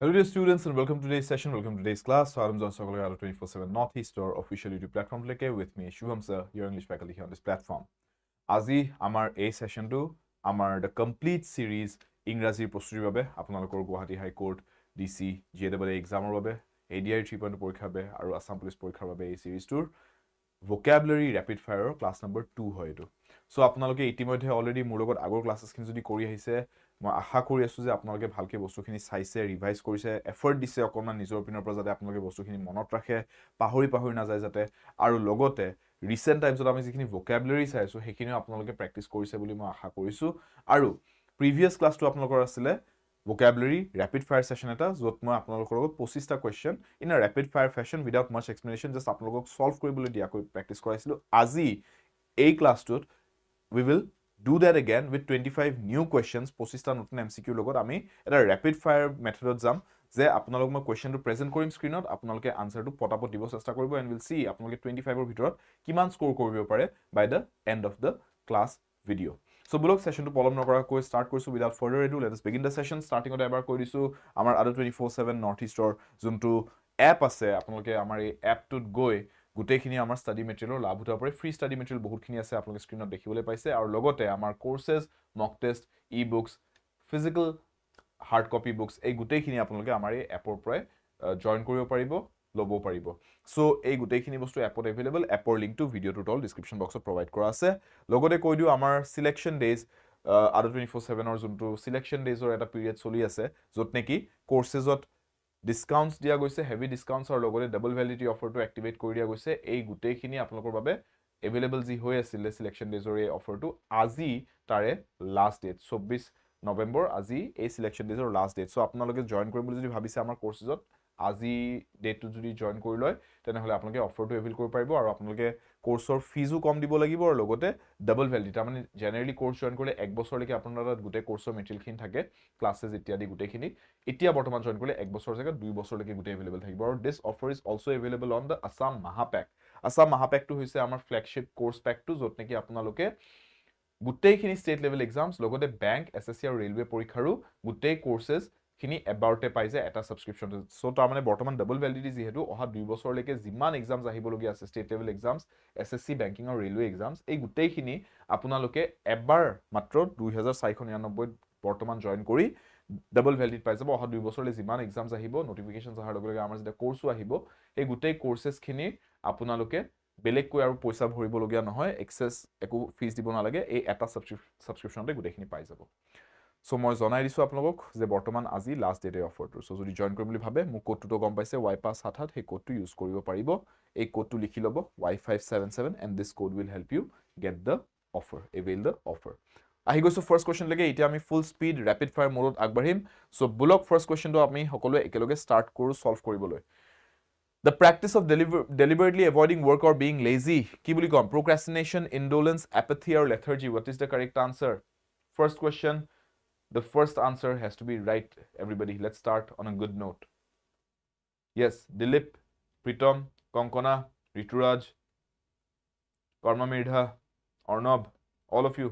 Hello dear students and welcome to today's session, welcome to today's class. So I'm John Sokolai out of 24/7 Northeast or official YouTube platform with me, Subhvam Sir, your English faculty here on this platform. Azi amar A session to amar the complete series Ingrazi Prostuti babe apnalokor Guwahati High Court DC JAA exam babe ADRE 3.0 porikha babe aru Assam Police porikha babe ei series tour Vocabulary Rapid Fire class number 2 hoy etu. So আপোনালোকে ইতিমধ্যে already মোৰ লগত আগৰ ক্লাছেছখিনি যদি কৰি আহিছে মই আশা কৰি আছো যে আপোনালোকে ভালকে বস্তুখিনি চাইছে ৰিভাইজ কৰিছে এফৰ্ট দিছে অকমান নিজৰ পিনৰ পৰা যাতে আপোনালোকে বস্তুখিনি মনত ৰাখে পাহৰি নাযায় যাতে আৰু লগতে ৰিসেন্ট টাইমছত আমি যিখিনি vocabulary চাইছো সেইখিনিও আপোনালোকে প্ৰেক্টিস কৰিছে বুলি মই আশা কৰিছো আৰু প্ৰিভিয়াস ক্লাছটো আপোনালোকৰ আছিল vocabulary rapid fire session eta jot moi apnalokor logot 25 ta question in a rapid fire fashion without much explanation just apnalokok solve koribole dia koi practice koraisilo aji ei class tut we will do that again with 25 new questions 25 ta notun MCQ logot ami eta rapid fire method jam je apnalok moi question to present korim screen ot apnaloke answer to potapot dibo chesta koribo and we'll see apnaloke 25 or bhitorot kiman score koribo pare by the end of the class video. So bulok session to polom nokora koi start korisu without further ado let us begin the session starting ot ebar koi disu amar ADRE 24/7 Northeast or juntu app ase apnaloke amar ei app tut goi gutekhini amar study material labh uta pare free study material bahut khini ase apnaloke screen ot dekhibole paise aru logote amar courses mock test e-books physical hard copy books ei gutekhini apnaloke amar ei app or pore join koribo paribo lobo paribo. So ei gutekhini bostu app available appor link to video tutorial description box ot provide kora ase logote koi diu amar selection days ADRE 24/7 or juntu selection days or eta period choli ase jot neki courses ot discounts dia goise heavy discounts or logote double validity offer to activate kori dia goise ei gutekhini apnalokor babe available ji hoy asile selection days or ei offer to aji tare last date 24 November aji ei selection days or last date so apnaloke join korim boli jodi bhabise amar courses ot আজি date যদি join কৰি লয় তেনে হলে আপোনালোকে অফাৰটো evil কৰিব পাৰিব আৰু আপোনালোকে কোৰ্সৰ ফিজও কম দিব লাগিব আৰু লগতে ডাবল ভ্যালিডিটি মানে জেনাৰেলি কোৰ্স জয়েন কৰিলে 1 বছৰলৈকে আপোনাৰ তাত গুটে কোৰ্সৰ মেটেৰিয়েলখিনি থাকে ক্লাसेस ইত্যাদি গুটেখিনি এতিয়া বৰ্তমান জয়েন কৰিলে 1 বছৰ জায়গা 2 বছৰলৈকে গুটে এভেইলেবল থাকিব আৰু this offer is also available on the Assam মহাপেক আসাম মহাপেকটো হৈছে আমাৰ ফ্ল্যাগশিপ কোৰ্স পেকটো যত নেকি আপোনালোকে গুটেখিনি ষ্টেট লেভেল এক্সামস লগতে বেংক এসএসসি আৰু ৰেলৱে পৰীক্ষাৰো গুটে কোৰ্সেস খিনি এবাউটে পাইছে এটা সাবস্ক্ৰিপশন সো তাৰ মানে বৰ্তমান ডাবল ভ্যালিডিটি যেহেতু অহা 2 বছৰলৈকে জিমান এক্সামস আহিবলগি আছে state level exams SSC banking আৰু ৰেলৱে এক্সামস এই গুটেখিনি আপোনালোকে এবাৰ মাত্ৰ 2499 বৰ্তমান জয়েন কৰি ডাবল ভ্যালিডিটি পাই যাব অহা 2 বছৰলৈ জিমান এক্সামস আহিব নটিফিকেশনস অহাৰ লগে লগে আমাৰ যেটা কোৰ্সও আহিব এই গুটে কোৰ্সেস খিনি আপোনালোকে বেলেগ কৈ আৰু পইচা ভৰিব লগিয়া নহয় এক্সেস একো ফিজ দিব নালাগে এই এটা সাবস্ক্ৰিপশনতে গুটেখিনি পাই যাব So মই জনাই দিছো আপোনালোকক যে বৰ্তমান আজি লাষ্ট ডেটে অফাৰটো সো যদি জয়েন কৰিম বুলি ভাবে মোক কোডটো গম পাইছে y577 সেই কোডটো ইউজ কৰিব পাৰিব এই কোডটো লিখি লব y577 and this code will help you get the offer avail the offer আহি গৈছো ফাৰ্স্ট কোৱেশ্চন লৈকে এতিয়া আমি ফুল স্পিড ৰেপিড ফায়াৰ মোডত আগবাঢ়িম সো বুলক ফাৰ্স্ট কোৱেশ্চনটো আমি সকলোৱে একেলগে স্টাৰ্ট কৰো সলভ কৰিবলৈ The practice of deliberately avoiding work or being lazy কি বুলি কম procrastination indolence apathy or lethargy what is the correct answer first question The first answer has to be right, everybody. Let's start on a good note. Yes, Dilip, Pritam, Konkona, Rituraj, Karma Mirdha, Arnab, all of you.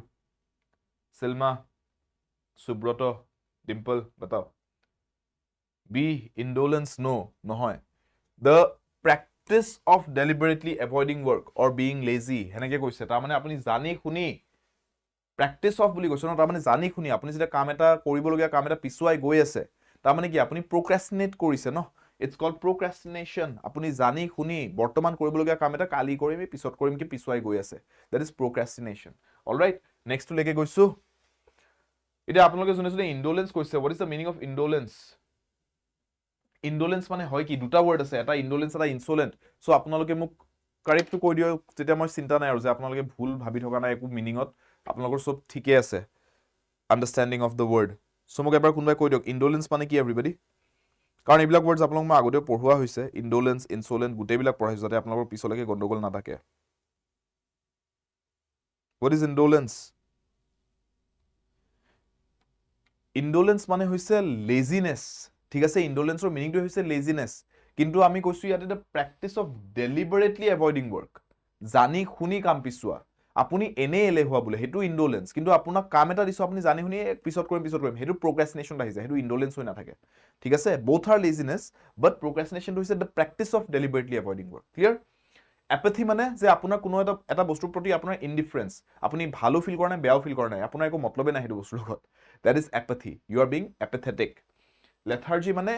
Silma, Subroto, Dimple, batao. B, indolence, no, nohoy. The practice of deliberately avoiding work or being lazy. Heneke koise, ta mane apuni jani khuni practice of বুলি কৈছো না তাৰ মানে জানি খুনি আপুনি যেটা কাম এটা কৰিবলগীয়া কাম এটা পিছুৱাই গৈ আছে তাৰ মানে কি আপুনি procrastinate কৰিছে ন it's called procrastination আপুনি জানি খুনি বৰ্তমান কৰিবলগীয়া কাম এটা কালি কৰিম পিছত কৰিম কি পিছুৱাই গৈ আছে that is procrastination all right next to লেকে গৈছো এটা আপোনালোকে শুনিছো indolence কৈছে what is the meaning of indolence মানে হয় কি দুটা ওয়ার্ড আছে এটা indolence এটা insolent সো আপোনালোকে মোক কাৰেক্ট কৈ দিও যেটা মই চিন্তা নাই আৰু যে আপোনালোকে ভুল ভাবি থকা নাই একো মিনিংত আপোনালোকৰ সব ঠিকে আছে আন্ডাৰস্ট্যান্ডিং অফ দ্য ওয়াৰ্ড সো মোক এবাৰ কোনবাই কৈ দিওক ইনডোলেন্স মানে কি এভৰিবডি কাৰণ এইবিলাক ওয়াৰ্ডস আপোনালোক মই আগতে পঢ়ুৱা হৈছে ইনডোলেন্স ইনসোলেন্ট গুটেবিলাক পঢ়াইছো যাতে আপোনালোকৰ পিছলৈকে গণ্ডগোল নাথাকে what is indolence indolence মানে হৈছে লেজিনেস ঠিক আছে ইনডোলেন্সৰ মিনিংটো হৈছে লেজিনেস কিন্তু আমি কৈছো ইয়াতে the practice of deliberately avoiding work জানি খুনি কাম পিছুৱা আপুনি এনে এলেহুৱা বোলে হেতু ইনডোলেন্স কিন্তু আপোনাক কাম এটা দিছো আপুনি জানি শুনি পিছত কৰিম হেতু প্ৰক্ৰেষ্টিনেশ্যন আহিছে হেতু ইনডোলেন্স হৈ নাথাকে ঠিক আছে both are laziness but procrastination হৈছে the practice of deliberately avoiding work clear apathy মানে যে আপোনাৰ কোনো এটা বস্তুৰ প্ৰতি আপোনাৰ ইনডিফাৰেন্স আপুনি ভালো ফিল কৰা নাই বেয়াও ফিল কৰা নাই আপোনাৰ একো মতলবে নাই হেতু বস্তুৰ লগত that is apathy you are being apathetic lethargy মানে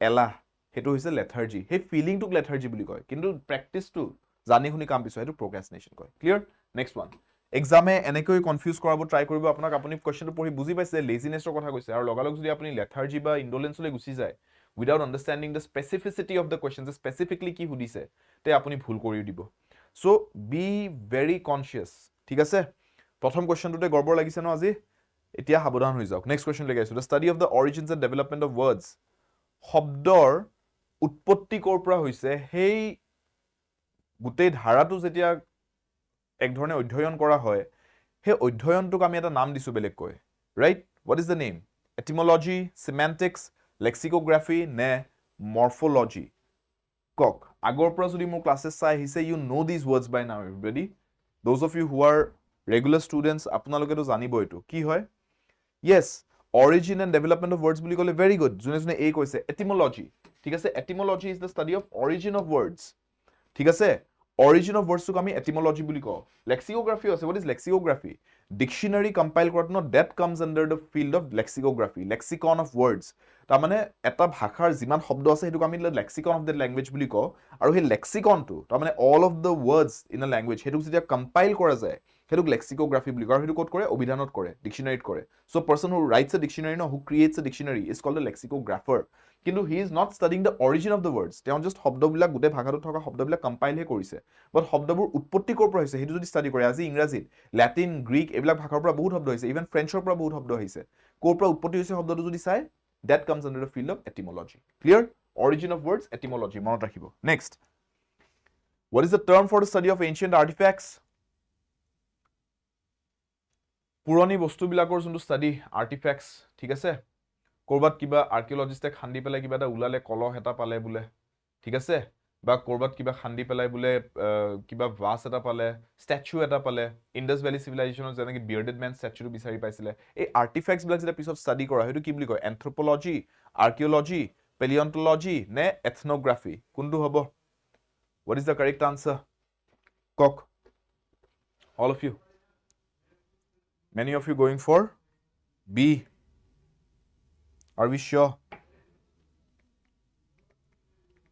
এলাহ হেতু হৈছে lethargy হে ফিলিংটোক lethargy বুলি কয় কিন্তু প্ৰেক্টিসটো জানি শুনি কাম পিছ হেতু procrastination কয় ক্লিয়াৰ নেক্সট ওয়ান এক্সামে এনেকৈ কনফিউজ কৰাব ট্ৰাই কৰিব আপোনাক আপুনি কোৱেশ্চনটো পঢ়ি বুজি পাইছে লেজিনেছৰ কথা কৈছে আৰু লগালগ যদি আপুনি lethargy বা indolence-লৈ গুচি যায় without understanding the specificity of the question specifically কি সুধিছে তে আপুনি ভুল কৰি দিব so be very conscious ঠিক আছে প্ৰথম কোৱেশ্চনটোতে গৰ্বৰ লাগিছে ন আজি এতিয়া সাবধান হৈ যাওক নেক্সট কোৱেশ্চন লেগাইছো the study of the origins and development of words শব্দৰ উৎপত্তি কৰ পৰা হৈছে হেই গুটেই ধাৰাটো যেতিয়া এক ধৰণে অধ্যয়ন কৰা হয় হে অধ্যয়নটোক আমি এটা নাম দিছো বেলেগ কয় right what is the name etymology semantics lexicography নে morphology কক আগৰ পৰা যদি মোৰ ক্লাसेছ চাই আহিছে you know these words by now everybody those of you who are regular students আপোনালোকেতো জানিব এটো কি হয় yes origin and development of words বুলি কলে very good জুনে জুনে এই কৈছে etymology ঠিক আছে etymology is the study of origin of words ঠিক আছে origin of words ক আমি etymology বুলি কও lexicography আছে what is lexicography dictionary compile কৰাত ন that comes under the field of lexicography lexicon of words তা মানে এটা ভাষাৰ যিমান শব্দ আছে হেতু আমি lexicon of that language বুলি কও আৰু হে lexicon টো তা মানে all of the words in a language হেতু যেতিয়া compile কৰা যায় হেতু lexicography বুলি কয় হেতু কোড কৰে অভিধানত কৰে ডিকশনাৰীত কৰে so person who writes a dictionary no who creates a dictionary is called a lexicographer কিন্তু he is not studying the origin of the words তেওঁ just শব্দবিলাক গুটে ভাষাটো থকা শব্দবিলাক কম্পাইল হে কৰিছে বাট শব্দবোৰ উৎপত্তি কৰ পৰা হৈছে হেতু যদি ষ্টাডি কৰে আজি ইংৰাজীত ল্যাটিন গ্ৰীক এবিলাক ভাষাৰ পৰা বহুত শব্দ হৈছে ইভেন ফ্ৰেঞ্চৰ পৰা বহুত শব্দ হৈছে কৰ পৰা উৎপত্তি হৈছে শব্দটো যদি চাই that comes under the field of etymology clear origin of words etymology মনত ৰাখিব next what is the term for the study of ancient artifacts পুৰণি বস্তুবিলাকৰ যোনটো ষ্টাডি আৰ্টিফেক্টস ঠিক আছে কৰবাত কিবা আৰ্কিওলজিষ্টে খান্দি পেলাই কিবা এটা উলালে কলহ এটা পালে বুলে ঠিক আছে বা কৰবাত কিবা খান্দি পেলাই বুলে কিবা ভাস এটা পালে স্ট্যাচু এটা পালে ইন্ডাস ভ্যালি সিভিলাইজেশনৰ যেনেকৈ বিয়াৰ্ডেড ম্যান স্ট্যাচুটো বিচাৰি পাইছিলে এই আৰ্টিফেক্টস বিলাক যেটা পিছত ষ্টাডি কৰা হেতু কি বুলি কয় এন্থ্ৰোপোলজি আৰ্কিওলজি পেলিওন্টোলজি নে এথনোগ্ৰাফি কোনটো হ'ব what is the correct answer Coke all of you many of you going for B are we sure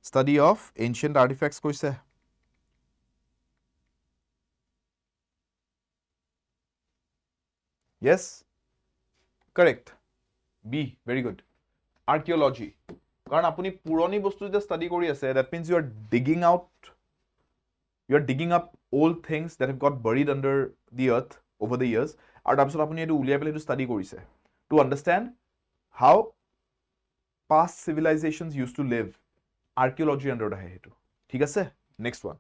study of ancient artifacts koise yes correct B very good archaeology karan apuni puroni bostu je study kori ase that means you are digging up old things that have got buried under the earth over the years aru tar pisot apuni etu uliai pele etu study korise to understand how past civilizations used to live archaeology under the hetu thik ase next one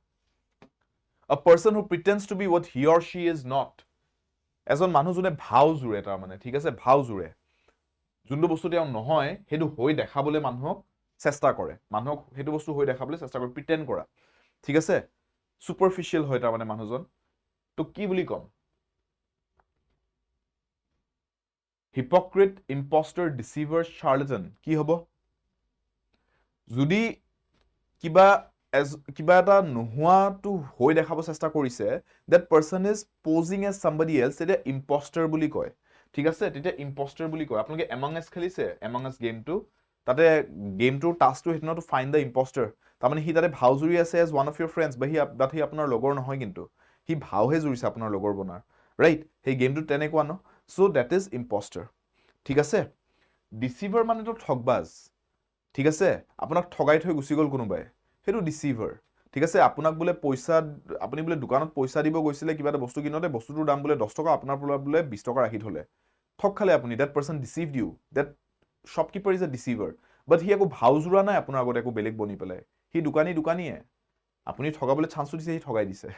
a person who pretends to be what he or she is not ejon manu june bhau jure tar mane thik ase bhau jure jundu bostu te nohoy hetu hoi dekhabole manhok chesta kore manhok hetu bostu hoi dekhabole chesta kore pretend kora thik ase superficial hoy tar mane manujon to ki buli kom hypocrite imposter deceiver charlatan ki hobo judi kiba eta nohua to hoi dekhabo chesta korise that person is posing as somebody else eta imposter buli koy ঠিক আছে তেতিয়া imposter বুলি কয় আপোনালোকে among us খেলিছে among us game টো তাতে game টো task টো হেতনো to find the imposter তাৰ মানে হি তাতে ভাউজুৰি আছে as one of your friends but he আপোনাৰ লগৰ নহয় কিন্তু হি ভাউহে জুৰিছে আপোনাৰ লগৰ বনাৰ ৰাইট সেই গেমটো তেনেকুৱা ন so that is imposter ঠিক আছে deceiver মানে তো ঠগবাজ ঠিক আছে আপোনাক ঠগাই থৈ গুচি গল কোনোবাই হেতু deceiver ঠিক আছে আপোনাক বলে পইচা আপুনি বলে দোকানত পইচা দিব গৈছিলে কিবা এটা বস্তু কিনতে বস্তুটোৰ দাম বলে 10 টকা আপোনাৰ বলে 20 টকা ৰাখি থলে ঠগ খালে আপুনি that person deceived you that shopkeeper is a deceiver but he একো ভাউজুৰা নাই আপোনাৰ আগতে একো বেলেগ বনি পেলাই হি দোকানীয়ে আপুনি ঠগাবলৈ চান্স দিছে হি ঠগাই দিছে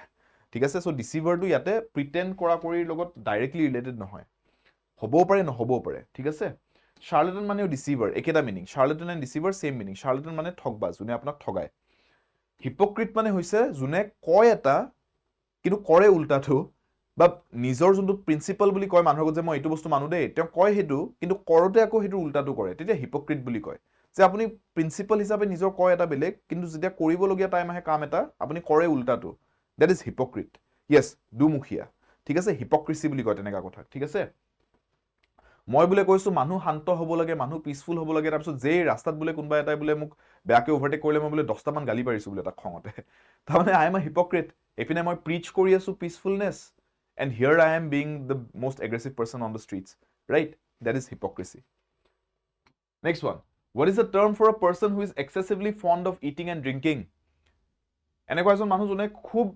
ঠিক আছে সো deceiver টো ইয়াতে প্ৰিটেন্ড কৰা কৰিৰ লগত ডাইৰেক্টলি ৰিলেটেড নহয় হবও পাৰে নহবও পাৰে ঠিক আছে charlatan মানেও deceiver একেটা meaning charlatan and deceiver same meaning charlatan মানে ঠগবাজ যোনে আপোনাক ঠগায় hypocrite মানে হৈছে যোনে কয় এটা কিন্তু কৰে উল্টাটো বা নিজৰ যোনটো প্ৰিন্সিপাল বুলি কয় মানুহক যে মই এইটো বস্তু মানু দেই তেওঁ কয় হেতু কিন্তু কৰতে আকৌ হেতু উল্টাটো কৰে তেতিয়া হিপোক্ৰিট বুলি কয় যে আপুনি প্ৰিন্সিপাল হিচাপে নিজৰ কয় এটা বেলেগ কিন্তু যেতিয়া কৰিবলগীয়া টাইম আহে কাম এটা আপুনি কৰে উল্টাটো দ্যাট ইজ হিপোক্ৰিট ইয়েস দুমুখীয়া ঠিক আছে হিপোক্ৰেসি বুলি কয় তেনেকা কথা ঠিক আছে মই বোলে কৈছো মানুহ শান্ত হ'ব লাগে মানুহ পিসফুল হ'ব লাগে তাৰপিছত যে ৰাস্তাত বোলে কোনবা এটাই বোলে মোক বেয়াকে ওভাৰটেক কৰিলে মই বোলে 10টা মান গালি পাৰিছো বোলে তাক খঙতে তাৰমানে আই এম আ হিপোক্ৰিট এপিনে মই প্ৰিচ কৰি আছো পিসফুলনেস and here I am being the most aggressive person on the streets right that is hypocrisy next one what is the term for a person who is excessively fond of eating and drinking এনেকুৱা এজন মানুহ যোনে খুব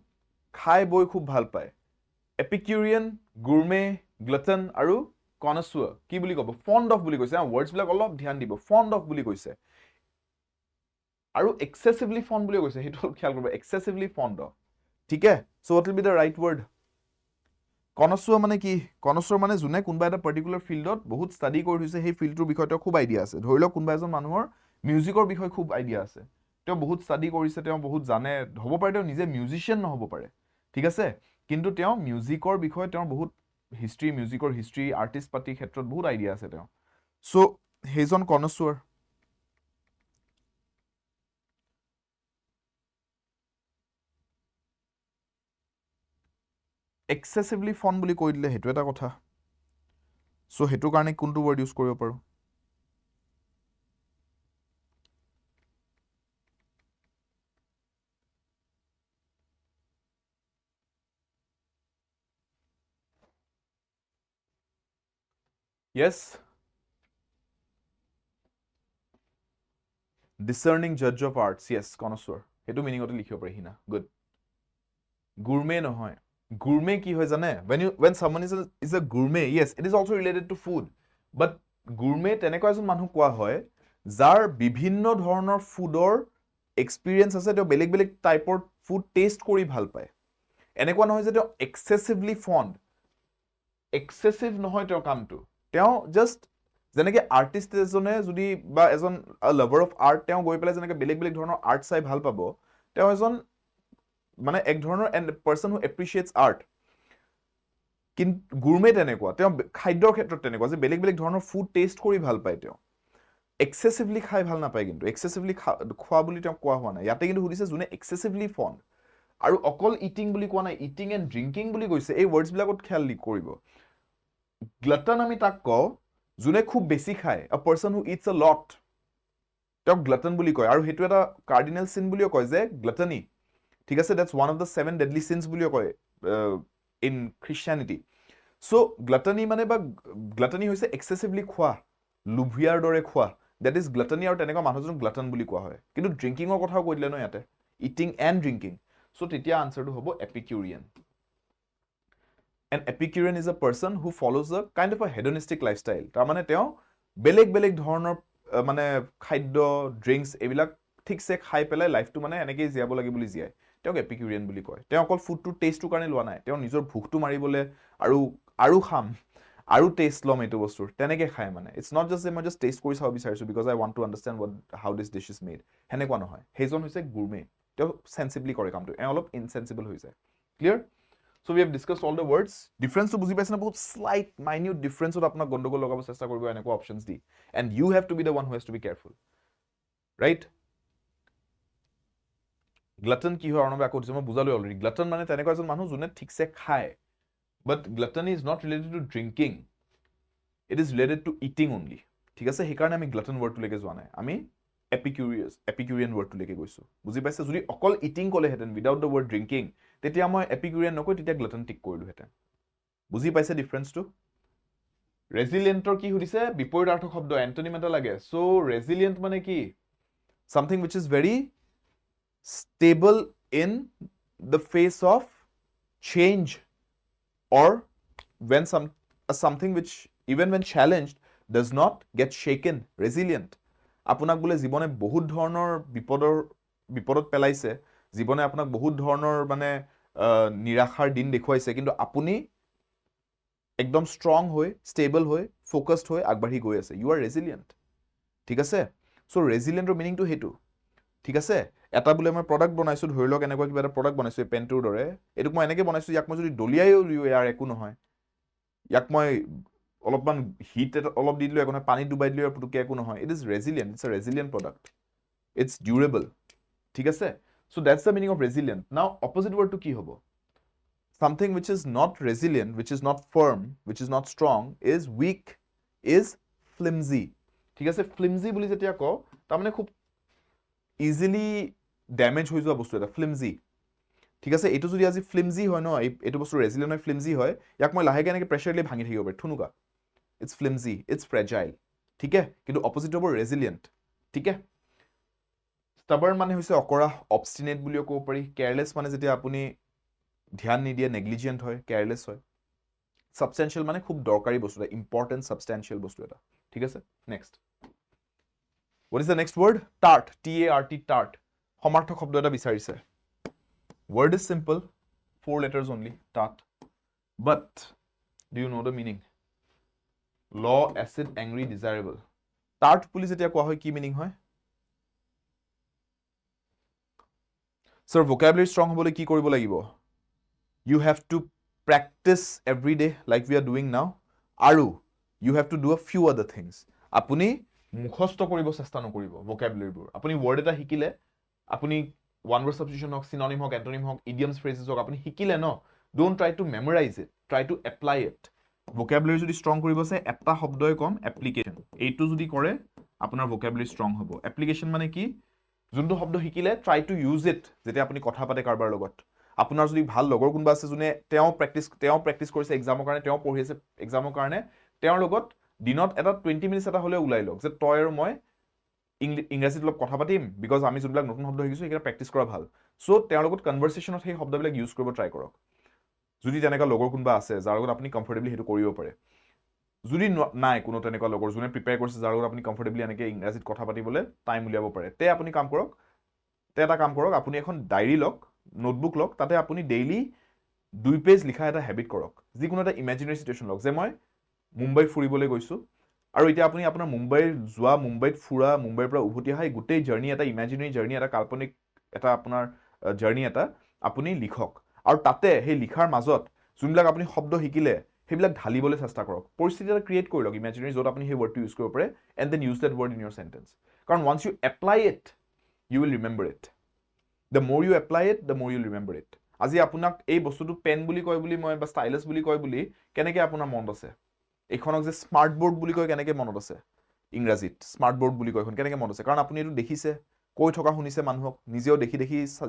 খাই বৈ খুব ভাল পায় epicurean gourmet glutton আৰু connoisseur কি বুলি কব fond of বুলি কৈছে words বিলাক অলপ ধ্যান দিব fond of বুলি কৈছে আৰু excessively fond বুলি কৈছে হেতু খেয়াল কৰিব excessively fond of ঠিক আছে so what will be the right word connoisseur মানে কি connoisseur মানে যোনে কোনবা এটা পাৰ্টিকুলাৰ ফিল্ডত বহুত ষ্টাডি কৰি হৈছে সেই ফিল্ডটোৰ বিষয়ে তেওঁ খুব আইডিয়া আছে ধৰি লওক কোনবা এজন মানুহৰ মিউজিকৰ বিষয়ে খুব আইডিয়া আছে তেওঁ বহুত ষ্টাডি কৰিছে তেওঁ বহুত জানে হ'ব পাৰে তেওঁ নিজে মিউজিশিয়ান নহব পাৰে ঠিক আছে কিন্তু তেওঁ মিউজিকৰ বিষয়ে তেওঁ বহুত হিষ্ট্ৰী মিউজিকৰ হিষ্ট্ৰী আৰ্টিষ্ট পাতি ক্ষেত্ৰত বহুত আইডিয়া আছে তেওঁ সো হেজন connoisseur excessively fond বুলি কৈ দিলে হেতু এটা কথা সো হেতু কাৰণে কোনটো ওয়াৰ্ড ইউজ কৰিব পাৰো yes discerning judge of arts yes connoisseur হেতু মিনিংতে লিখিব পাৰি হিনা good gourmet নহয় gourmet কি হয় জানে when someone is a gourmet yes it is also related to food but gourmet তেনেকুৱা এজন মানুহ কোৱা হয় যাৰ বিভিন্ন ধৰণৰ ফুডৰ এক্সপেৰিয়েন্স আছে তেওঁ বেলেগ বেলেগ টাইপৰ ফুড টেষ্ট কৰি ভাল পায় এনেকুৱা নহয় যে তেওঁ এক্সেসিভলি ফন্ড এক্সেসিভ নহয় তেওঁৰ কামটো তেওঁ জাস্ট যেনেকে আৰ্টিষ্ট এজনে যদি বা এজন লাভাৰ অফ আৰ্ট তেওঁ গৈ পেলাই যেনেকে বেলেগ বেলেগ ধৰণৰ আৰ্ট চাই ভাল পাব তেওঁ এজন মানে এক ধৰণৰ পাৰসন হু এপ্ৰিচিয়েটস আৰ্ট কিন্তু গুৰমেট এনেকুৱা তেওঁ খাদ্যৰ ক্ষেত্ৰত তেনেকুৱা যে বেলেগ বেলেগ ধৰণৰ ফুড টেষ্ট কৰি ভাল পায় তেওঁ এক্সেসিভলি খাই ভাল নাপায় কিন্তু এক্সেসিভলি খোৱা বুলি তেওঁ কোৱা হোৱা নাই ইয়াতে কিন্তু সুধিছে যোনে এক্সেসিভলি ফন্ড আৰু অকল ইটিং বুলি কোৱা নাই ইটিং এণ্ড ড্ৰিংকিং বুলি কৈছে এই ওয়াৰ্ডছ বিলাকত খেয়াল কৰিব গ্লটন আমি তাক কওঁ যোনে খুব বেছি খায় a person who eats a lot তেওঁ গ্লটন বুলি কয় আৰু হেতু এটা কাৰ্ডিনেল সিন বুলিও কয় যে গ্লটনি ঠিক আছে that's one of the 7 deadly sins বুলিও কয় in Christianity so gluttony মানে বা gluttony হৈছে excessively খোৱা লুভিয়াৰ দৰে খোৱা that is gluttony আৰু তেনেকুৱা মানুহজন গ্লটন বুলি কোৱা হয় কিন্তু ড্ৰিংকিংৰ কথাও কৈ দিলে ন ইয়াতে eating and drinking so তেতিয়া আনসাৰটো হ'ব epicurean An Epicurean is a person who follows a kind of a hedonistic lifestyle. তাৰ মানে তেওঁ বেলেগ বেলেগ ধৰণৰ মানে খাদ্য ড্ৰিংকস এবিলাক ঠিকছে খাই পেলাই লাইফটো মানে এনেকৈ জিয়াব লাগে বুলি জিয়ায় তেওঁক এপিকিউৰিয়ান বুলি কয় তেওঁ অকল ফুডটো টেষ্টৰ কাৰণে লোৱা নাই তেওঁ নিজৰ ভোকটো মাৰিবলৈ আৰু খাম আৰু টেষ্ট লম এইটো বস্তুৰ তেনেকৈ খায় মানে ইটছ নট জাষ্ট যে মই জাষ্ট টেষ্ট কৰি চাব বিচাৰিছোঁ because I want to understand how this dish is made সেনেকুৱা নহয় সেইজন হৈছে গুৰমে তেওঁ সেন্সিবলি কৰে কামটো অলপ ইনসেন্সিবল হৈ যায় clear So we have discussed all the words. Difference to বুজি পাইছে না বহুত slight minute difference ত আপোনাক গণ্ডগোল লগাব চেষ্টা কৰিব এনেকুৱা options the and you have to be the one who has to be careful. Right? Glutton কি হয় অনবে আকৌ দিছে মই বুজালো অলৰেডি glutton মানে তেনেকুৱা এজন মানুহ যোনে ঠিকছে খায় but gluttony is not related to drinking. It is related to eating only. ঠিক আছে সেইকাৰণে আমি glutton word টো লৈকে যোৱা নাই আমি epicurean word টো লৈকে গৈছো বুজি পাইছে যদি অকল eating ক'লে হেতেন without the word drinking তেতিয়া মই epicurean নকৈ তেতিয়া glutton টিক কৰিলো হেতেন বুজি পাইছে ডিফাৰেন্সটো ৰেজিলিয়েন্টৰ কি সুধিছে বিপৰীতাৰ্থ শব্দ এন্টোনিম এটা লাগে সো ৰেজিলিয়েন্ট মানে কি something which is very stable in the face of change or when something which even when challenged does not get shaken resilient আপোনাক বোলে জীৱনে বহুত ধৰণৰ বিপদত পেলাইছে জীৱনে আপোনাক বহুত ধৰণৰ মানে নিৰাশাৰ দিন দেখুৱাইছে কিন্তু আপুনি একদম ষ্ট্ৰং হৈ ষ্টেবল হৈ ফোকাসড হৈ আগবাঢ়ি গৈ আছে ইউ আৰ ৰেজিলিয়েন্ট ঠিক আছে সো ৰেজিলিয়েন্টৰ মিনিংটো হেতু ঠিক আছে এটা বোলে মই প্ৰডাক্ট বনাইছো ধৰি লওক এনেকুৱা কিবা এটা প্ৰডাক্ট বনাইছো পেনটোৰ দৰে এটোক মই এনেকৈ বনাইছো ইয়াক মই যদি দলিয়াইও দিও ইয়াৰ একো নহয় ইয়াক মই অলপমান হিট অলপ দি দিলো একো নহয় পানী ডুবাই দিলো পুতুকে একো নহয় it is resilient it's a resilient product it's durable ঠিক আছে so that's the meaning of resilient নাও অপোজিট ৱৰ্ডটো কি হ'ব something which is not resilient which is not firm which is not strong is weak is flimsy ঠিক আছে flimsy বুলি যেতিয়া কও তাৰ মানে খুব ইজিলি ড্যামেজ হৈ যোৱা বস্তু এটা ফ্লিমজি ঠিক আছে এটো যদি আজি ফ্লিমজি হয় ন এটো বস্তু ৰেজিলিয়েন্ট হয় ফ্লিমজি হয় ইয়াক মই লাহেকে এনেকে প্ৰেছাৰ দিলে ভাঙি থাকিব পাৰে ঠুনুকা ইটস ফ্লিমজি ইটস ফ্ৰেজাইল ঠিক আছে কিন্তু অপোজিট হ'ব ৰেজিলিয়েন্ট ঠিক আছে ষ্টাবাৰ্ন মানে হৈছে অকৰা অবষ্টিনেট বুলিও ক'ব পাৰি কেয়াৰলেছ মানে যেতিয়া আপুনি ধ্যান নিদিয়ে নেগলিজেন্ট হয় কেয়াৰলেছ হয় সাবস্টেনশিয়াল মানে খুব দৰকাৰী বস্তু এটা ইম্পৰ্টেন্ট সাবস্টেনশিয়াল বস্তু এটা ঠিক আছে next What is the next word? Tart. T-A-R-T, tart. সমাৰ্থক শব্দ এটা বিচাৰিছে word is simple 4 letters only tart but do you know the meaning law acid angry desirable tart বুলি যেতিয়া কোৱা হয় কি মিনিং হয় sir vocabulary strong হ'বলৈ কি কৰিব লাগিব you have to practice every day like we are doing now আৰু you have to do a few other things আপুনি মুখস্থ কৰিব চেষ্টা নকৰিব vocabulary বোৰ আপুনি word এটা শিকিলে আপুনি one word substitution হক synonym হক antonym হক idioms phrases হক আপুনি শিকিলে ন don't try to memorize it try to apply it vocabulary যদি strong কৰিব আছে এটা শব্দই কম application এইটো যদি কৰে আপোনাৰ vocabulary strong হ'ব application মানে কি যোনটো শব্দ শিকিলে try to use it যেতিয়া আপুনি কথা পাতে কাৰবাৰ লগত আপোনাৰ যদি ভাল লগৰ কোনবা আছে যোনে তেওঁ প্ৰেক্টিছ কৰিছে এক্সামৰ কাৰণে তেওঁ পঢ়ি আছে এক্সামৰ কাৰণে তেওঁৰ লগত দিনত এটা 20 মিনিটস এটা হলে উলাই লওক যে তই আৰু মই ইংৰাজীত অলপ কথা পাতিম বিকজ আমি যোনবিলাক নতুন শব্দ শিকিছো এটা প্ৰেক্টিছ কৰা ভাল সো তেওঁৰ লগত কনভাৰসেচনত সেই শব্দবিলাক ইউজ কৰিব ট্ৰাই কৰক যদি তেনেকা লগৰ কোনবা আছে যাৰ লগত আপুনি কমফৰ্টেবলি হেতু কৰিব পাৰে যদি নাই কোনো তেনেকা লগৰ যোনে প্ৰিপেয়াৰ কৰিছে যাৰ লগত আপুনি কমফৰ্টেবলি এনেকে ইংৰাজীত কথা পাতিবলৈ টাইম উলিয়াব পাৰে তে আপুনি কাম কৰক এটা কাম কৰক আপুনি এখন ডায়েৰী লওক নোটবুক লওক তাতে আপুনি ডেইলি 2 পেজ লিখা এটা হ্যাবিট কৰক যিকোনো এটা ইমাজিনাৰী সিচুৱেচন লওক যে মই মুম্বাই ফুৰিবলৈ গৈছো আৰু এতিয়া আপুনি আপোনাৰ মুম্বাইত ফুৰা মুম্বাইৰ পৰা উভতি আহি গোটেই জাৰ্নি এটা ইমাজিনাৰী জাৰ্নি এটা কাল্পনিক এটা আপোনাৰ জাৰ্নি এটা আপুনি লিখক আৰু তাতে সেই লিখাৰ মাজত যোনবিলাক আপুনি শব্দ শিকিলে সেইবিলাক ঢালিবলৈ চেষ্টা কৰক পৰিস্থিতি এটা ক্ৰিয়েট কৰি লওক ইমাজিনাৰী যত আপুনি সেই ৱৰ্ডটো ইউজ কৰিব পাৰে and then use that word in your sentence কাৰণ once you apply it you will remember it the more you apply it the more you will remember it আজি আপোনাক এই বস্তুটো পেন বুলি কয় বুলি মই বা ষ্টাইলাছ বুলি কয় বুলি কেনেকৈ আপোনাৰ মনত আছে এইখনক যে স্মাৰ্ট বোৰ্ড বুলি কয় কেনেকৈ মনত আছে ইংৰাজীত স্মাৰ্ট বোৰ্ড বুলি কয় এখন কেনেকৈ মনত আছে কাৰণ আপুনি এটো দেখিছে কৈ থকা শুনিছে মানুহক নিজেও দেখি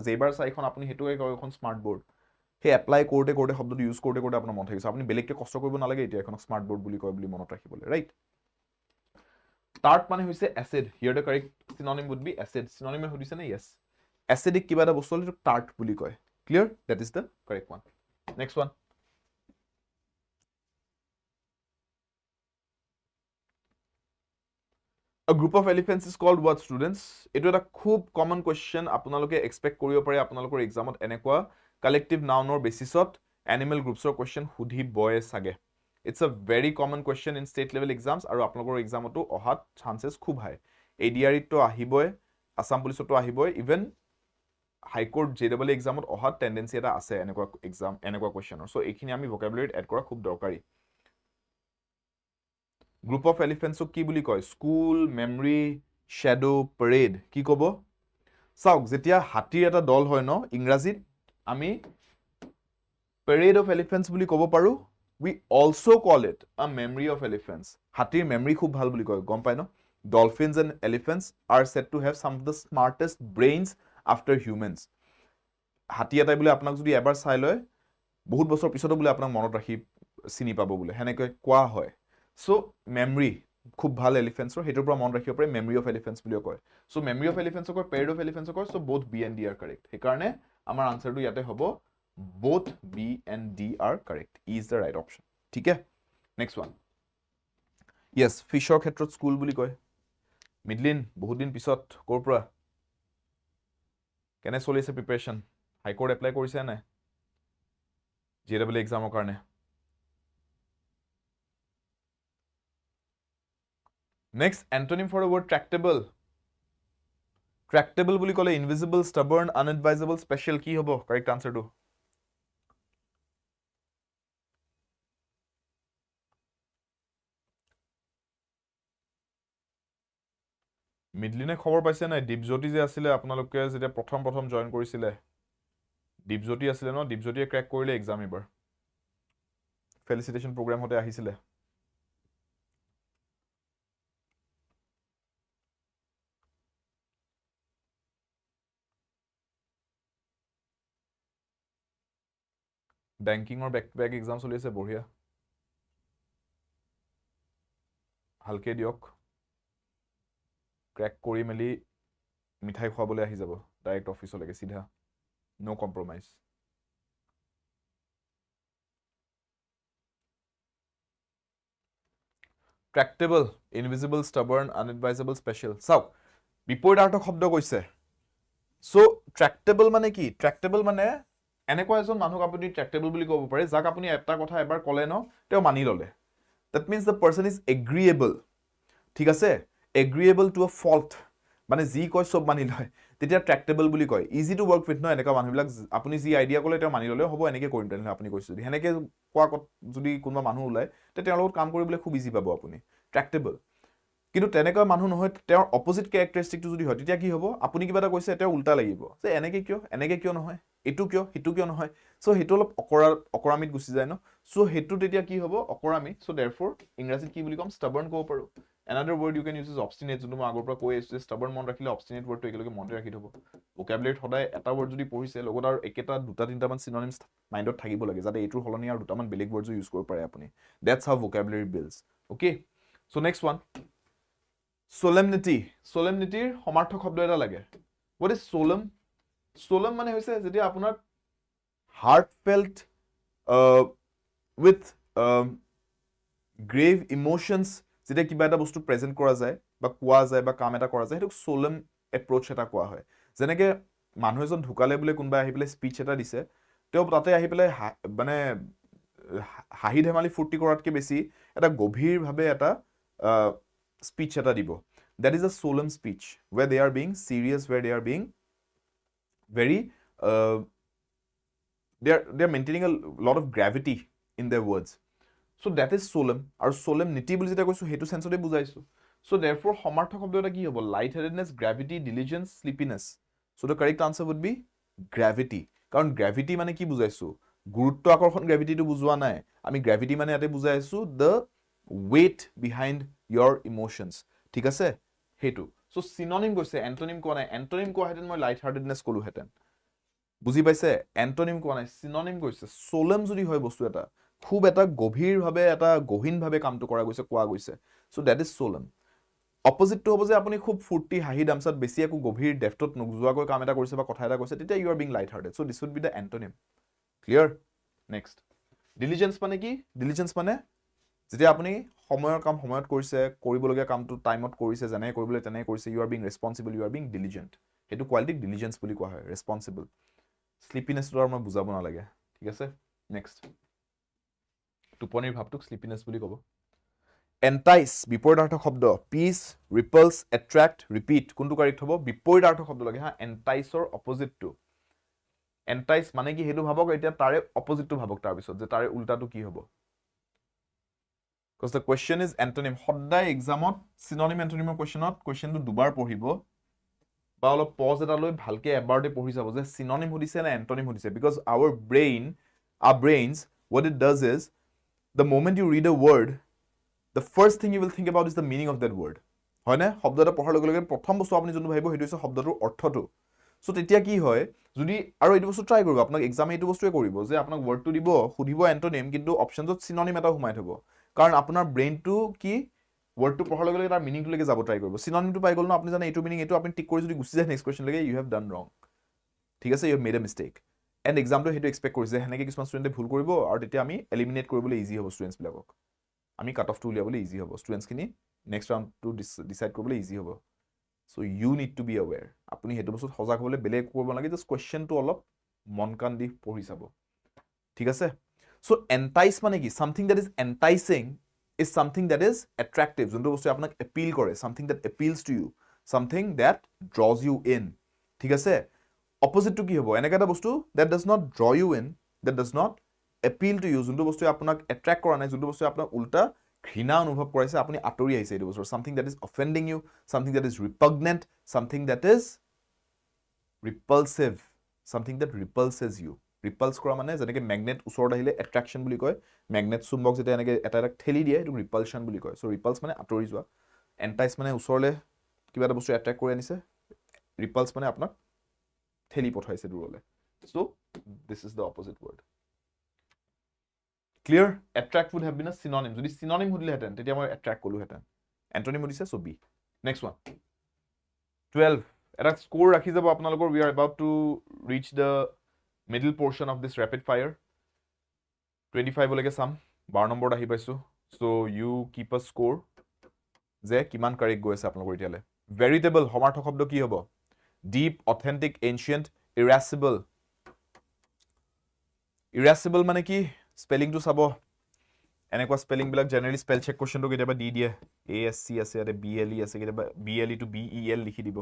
যেবাৰ চাইখন আপুনি হেতুকে কয় এখন স্মাৰ্ট বোৰ্ড হে এপ্লাই কৰোতে শব্দটো ইউজ কৰোতে আপোনাৰ মন থাকিছে আপুনি বেলেগকে কষ্ট কৰিব নালাগে এতিয়া এখন স্মাৰ্ট বোৰ্ড বুলি কয় বুলি মনত ৰাখিবলৈ ৰাইট টাৰ্ট মানে হৈছে acid here the correct synonym would be acid সিনোনিমে হদিছে নে yes এসিডিক কিবা এটা বস্তু হলে টাৰ্ট বুলি কয় clear that is the correct one next one A group of elephants is called what students? It is a খুব common question আপোনালোকে expect কৰিব পাৰে আপোনালোকৰ এক্সামত এনেকুৱা collective noun or basis of animal groups or question সুধিবই সাগে It's a very common question in state level exams আৰু আপোনালোকৰ এক্সামতো অহাত chances খুব high ADRE তো আহিবই Assam Police তো আহিবই even High Court JAA examত অহাত tendency এটা আছে এনেকুৱা exam এনেকুৱা questioner so এইখিনি আমি vocabulary add কৰা খুব দৰকাৰী Group of elephants কি বুলি কয় স্কুল মেমৰি শ্যাডো parade কি কব চাওক যেতিয়া হাতীৰ এটা দল হয় ন ইংৰাজীত আমি parade of elephants বুলি কব পাৰো we also call it a memory of elephants হাতীৰ মেমৰি খুব ভাল বুলি কয় গম পায় ন dolphins and elephants are said to have some of the smartest brains after humans হাতী এটাই বুলি আপোনাক যদি এবাৰ চাই লয় বহুত বছৰ পিছতো বুলি আপোনাক মনত ৰাখি চিনি পাব বুলি হেনেকৈ কোৱা হয় So memory খুব ভাল elephants ৰ হেতৰ পৰা মন ৰাখিব পাৰে memory of elephants বুলিও কয় so memory of elephants কয় parade of elephants কয় so both B and D are correct সেই কাৰণে আমাৰ আনসাৰটো ইয়াতে হ'ব both B and D are correct E is the right option ঠিক আছে next one yes ফিশৰ ক্ষেত্ৰত স্কুল বুলি কয় মিডলিন বহুত দিন পিছত কৰ পৰা কেনে চলিছে প্ৰিপাৰেচন হাই কোৰ্ট এপ্লাই কৰিছে না JAA এক্সামৰ কাৰণে Next, antonym for the word tractable. ট্ৰেক্টেবল বুলি ক'লে ইনভিজিবল, ষ্টাবাৰ্ণ, আনএডভাইজেবল, স্পেচিয়েল কি হ'ব কাৰেক্ট আনসাৰটো? মিডলিনে খবৰ পাইছে নাই? দীপজ্যোতি যে আছিলে আপোনালোকে যেতিয়া প্ৰথম জইন কৰিছিলে, দীপজ্যোতি আছিলে ন, দীপজ্যোতিয়ে ক্ৰেক কৰিলে এক্সাম এইবাৰ, ফেলিচিটেশ্যন প্ৰগ্ৰাম হতে আহিছিলে। বেংকিঙৰ বেক টু বেক এক্সাম চলি আছে, বঢ়িয়া, ভালকে দিয়ক, ক্ৰেক কৰি মেলি মিঠাই খুৱাবলৈ আহি যাব ডাইৰেক্ট অফিচলৈকে চিধা, no compromise. Tractable, invisible, stubborn, unadvisable, special. চাওক বিপৰীতাৰ্থক শব্দ কৈছে, চ' ট্ৰেক্টেবল মানে কি? ট্ৰেক্টেবল মানে এনেকুৱা এজন মানুহক আপুনি ট্ৰেক্টেবল বুলি ক'ব পাৰে যাক আপুনি এটা কথা এবাৰ ক'লে ন তেওঁ মানি ল'লে। That means the person is agreeable, ঠিক আছে, agreeable to a fault, মানে যি কয় সব মানি লয়, তেতিয়া ট্ৰেক্টেবল বুলি কয়। ইজি টু ৱৰ্ক উইথ ন এনেকুৱা মানুহবিলাক, আপুনি যি আইডিয়া ক'লে তেওঁ মানি ল'লে হ'ব, এনেকৈ কৰিম তেনেহ'লে আপুনি কৈছে যদি, সেনেকৈ কোৱা যদি কোনোবা মানুহ ওলায় তেতিয়া তেওঁৰ লগত কাম কৰিবলৈ খুব ইজি পাব আপুনি, ট্ৰেক্টেবল। কিন্তু তেনেকুৱা মানুহ নহয়, তেওঁৰ অপজিট কেৰেক্টাৰিষ্টিকটো যদি হয় তেতিয়া কি হ'ব? আপুনি কিবা এটা কৈছে তেওঁ উল্টা লাগিব যে এনেকৈ কিয় নহয়, এইটো কিয় সিটো কিয় নহয়, চ' সেইটো অলপ অকৰামিত গুচি যায় ন, চ' সেইটো তেতিয়া কি হ'ব? অকৰামি। চ' দেৰফৰ ইংৰাজীত কি বুলি ক'ম? ষ্টাবাৰ্ণ ক'ব পাৰোঁ। Another word you can use is obstinate, যোনটো মই আগৰ পৰা কৈ আছোঁ যে ষ্টাবাৰ্ণ মনত ৰাখিলে অবষ্টিনেট ৱৰ্ডটো একেলগে মনতে ৰাখি থ'ব। ভোকাবুলাৰীত সদায় এটা ৱৰ্ড যদি পঢ়িছে লগত আৰু একেটা দুটা তিনিটামান চিননিমছ মাইণ্ডত থাকিব লাগে, যাতে এইটোৰ সলনি আৰু দুটামান বেলেগ ৱৰ্ডছো ইউজ কৰিব পাৰে আপুনি। That's how vocabulary builds. Okay, so' next one, solemnity. solemnityৰ সমাৰ্থক শব্দ এটা লাগে। What is solemn? solemn মানে হৈছে যেতিয়া আপোনাৰ heartfelt with grave emotions, যেতিয়া কিবা এটা বস্তু প্ৰেজেণ্ট কৰা যায় বা কোৱা যায় বা কাম এটা কৰা যায়, সেইটোক solemn approach এটা কোৱা হয়। যেনেকে মানুহ এজন ঢুকালে বোলে কোনোবাই আহি পেলাই স্পীচ এটা দিছে, তেওঁ তাতে আহি পেলাই মানে হাঁহি ধেমালি ফূৰ্তি কৰাতকে বেছি এটা গভীৰভাৱে এটা speech এটা দিব। That is a solemn speech where they are being serious, where they are being very they are maintaining a lot of gravity in their words. So that is solemn. আৰু solemnity বুলি যেতিয়া কৈছো সেইটো সেন্সতে বুজাইছো। So therefore সমাৰ্থক শব্দ এটা কি হ'ব? light headedness, gravity, diligence, sleepiness. So the correct answer would be gravity. কাৰণ gravity মানে কি বুজাইছো? গুৰুত্ব আকৰ্ষণ গ্ৰেভিটিটো বুজোৱা নাই, আমি গ্ৰেভিটি মানে ইয়াতে বুজাই আছো the weight behind your emotions, ঠিক আছে সেইটো। সো সিনোনিম কৈছে, এন্টোনিম কোৱা নাই। এন্টোনিম কোৱা হেতেন মই লাইট হাৰ্টেডনেস কলো হেতেন, বুজি পাইছে? এন্টোনিম কোৱা নাই, সিনোনিম কৈছে। সোলেম যদি হয় বস্তু এটা খুব এটা গভীৰভাৱে এটা গহীনভাৱে কামটো কৰা গৈছে, কোৱা গৈছে, সো দ্যাট ইজ সোলেম। অপজিটটো হ'ব যে আপুনি খুব ফুৰ্তি হাঁহি দামসাত বেছি একো গভীৰ ডেপথত নোযোৱাকৈ কাম এটা কৰিছে বা কথা এটা কৈছে, তেতিয়া you are being light hearted. So this would be the antonym. Clear? Next, diligence মানে কি? ডিলিজেন্স মানে যেতিয়া আপুনি সময়ৰ কাম সময়ত কৰিছে, কৰিবলগীয়া কামটো টাইমত কৰিছে, যেনে কৰিবলৈ তেনে কৰিছে, you are being responsible, you are being diligent. সেইটো কোৱালিটিক ডিলিজেন্স বুলি কোৱা হয়, ৰেছপন্সিবল। স্লিপিনেছটো আৰু মই বুজাব নালাগে, ঠিক আছে? নেক্সট, টোপনিৰ ভাৱটোক স্লিপিনেছ বুলি ক'ব। এণ্টাইচ, বিপৰীতাৰ্থক শব্দ। পিচ, ৰিপালছ, এট্ৰেক্ট, ৰিপিট, কোনটো কাৰেক্ট হ'ব? বিপৰীতাৰ্থক শব্দ লাগে হা। এণ্টাইচৰ অপজিটটো, এণ্টাইচ মানে কি সেইটো ভাবক, এতিয়া তাৰে অপজিটটো ভাবক, তাৰপিছত যে তাৰে উল্টাটো কি হ'ব? Because the question is antonym. সদায় এক্সামত চিনোনিম এন্টোনিমৰ কুৱেশ্যনটো দুবাৰ পঢ়িব বা অলপ পজ এটা লৈ ভালকে এবাৰতে পঢ়ি যাব যে চিনোনিম সুধিছে না এন্টোনিম সুধিছে। Because our brains, what it does is, the moment you read a word, the first thing you will think about is the meaning of that word. হয় না? শব্দ এটা পঢ়াৰ লগে লগে প্ৰথম বস্তু আপুনি যোনটো ভাবিব সেইটো হৈছে শব্দটোৰ অৰ্থটো। সো তেতিয়া কি হয়, যদি আৰু এইটো বস্তু ট্ৰাই কৰিব, আপোনাক এক্সামে এইটো বস্তুৱে কৰিব যে আপোনাক ৱৰ্ডটো দিব, সুধিব এন্টোনিম, কিন্তু অপশ্যনছত চিনোনিম এটা সোমাই থ'ব। কাৰণ আপোনাৰ ব্ৰেইনটো কি ৱৰ্ডটো পঢ়াৰ লগে লগে তাৰ মিনিংটোলৈকে যাব ট্ৰাই কৰিব। চিনোনিমটো পাই গ'ল ন, আপুনি জানে এইটো মিনিং, এইটো আপুনি টিক কৰি যদি গুচি যায় নেক্সট কুৱেশ্যনলৈকে, ইউ হেভ ডান ৰং, ঠিক আছে? You have made a mistake. And এক্সামটো সেইটো এক্সপেক্ট কৰিছে, সেনেকৈ কিছুমান ষ্টুডেণ্টে ভুল কৰিব, আৰু তেতিয়া আমি এলিমিনেট কৰিবলৈ ইজি হ'ব ষ্টুডেণ্টছবিলাকক, আমি কাট অফটো উলিয়াবলৈ ইজি হ'ব, ষ্টুডেণ্টছখিনি নেক্সট ৰাউণ্ডটো ডিচাইড কৰিবলৈ ইজি হ'ব। So' you need to be aware. আপুনি সেইটো বস্তুত সজাগ হ'বলৈ বেলেগ কৰিব নালাগে, জাষ্ট কুৱেশ্যনটো অলপ মন কাণ দি পঢ়ি চাব, ঠিক আছে? চ' এণ্টাইচ মানে কি? Something that is enticing is something that is attractive, যোনটো বস্তু আপোনাক এপিল কৰে, something that appeals to you, something that draws you in ঠিক আছে opposite to কি হ'ব এনেকা এটা বস্তু that does not draw you in that does not appeal to you যোনটো বস্তু আপোনাক attract কৰা নাই যোনটো বস্তু আপোনাক উল্টা ঘৃণা অনুভৱ কৰাইছে আপুনি আঁতৰি আহিছে এইটো বস্তু something that is offending you something that is repugnant something that is repulsive something that repulses you repulse কৰা মানে যেনেকৈ magnet ওচৰত আহিলে attraction বুলি কয় magnet চুম্বক যেতিয়া এনেকৈ এটা ঠেলি দিয়ে এইটো repulsion বুলি কয় so repulse মানে আঁতৰি যোৱা entice মানে ওচৰলৈ কিবা এটা বস্তু attract কৰি আনিছে repulse মানে আপোনাক ঠেলি পঠাইছে দূৰলৈ so this is the opposite word clear attract would have been a synonym যদি synonym হদিলেহেঁতেন তেতিয়া মই attract কলোহেঁতেন antonym দিছে so b next one 12 এটা স্কোৰ ৰাখি যাব আপোনালোকৰ we are about to reach the middle portion of this rapid fire 25 লৈকে চাম 12 নম্বৰত আহি পাইছো so you keep a score যে কিমান কাৰেক্ট গৈ আছে আপোনালোকৰ এতিয়ালে veritable সমাৰ্থক শব্দ কি হ'ব deep authentic ancient irascible irascible মানে কি স্পেলিং টো চাব এনেকুৱা স্পেলিং বিলাক জেনাৰেলি স্পেল চেক কোৱেশ্চনটো কেতিয়াবা দি দিয়ে ASC আছে ইয়াতে BLE আছে কেতিয়াবা BLE to BEL লিখি দিব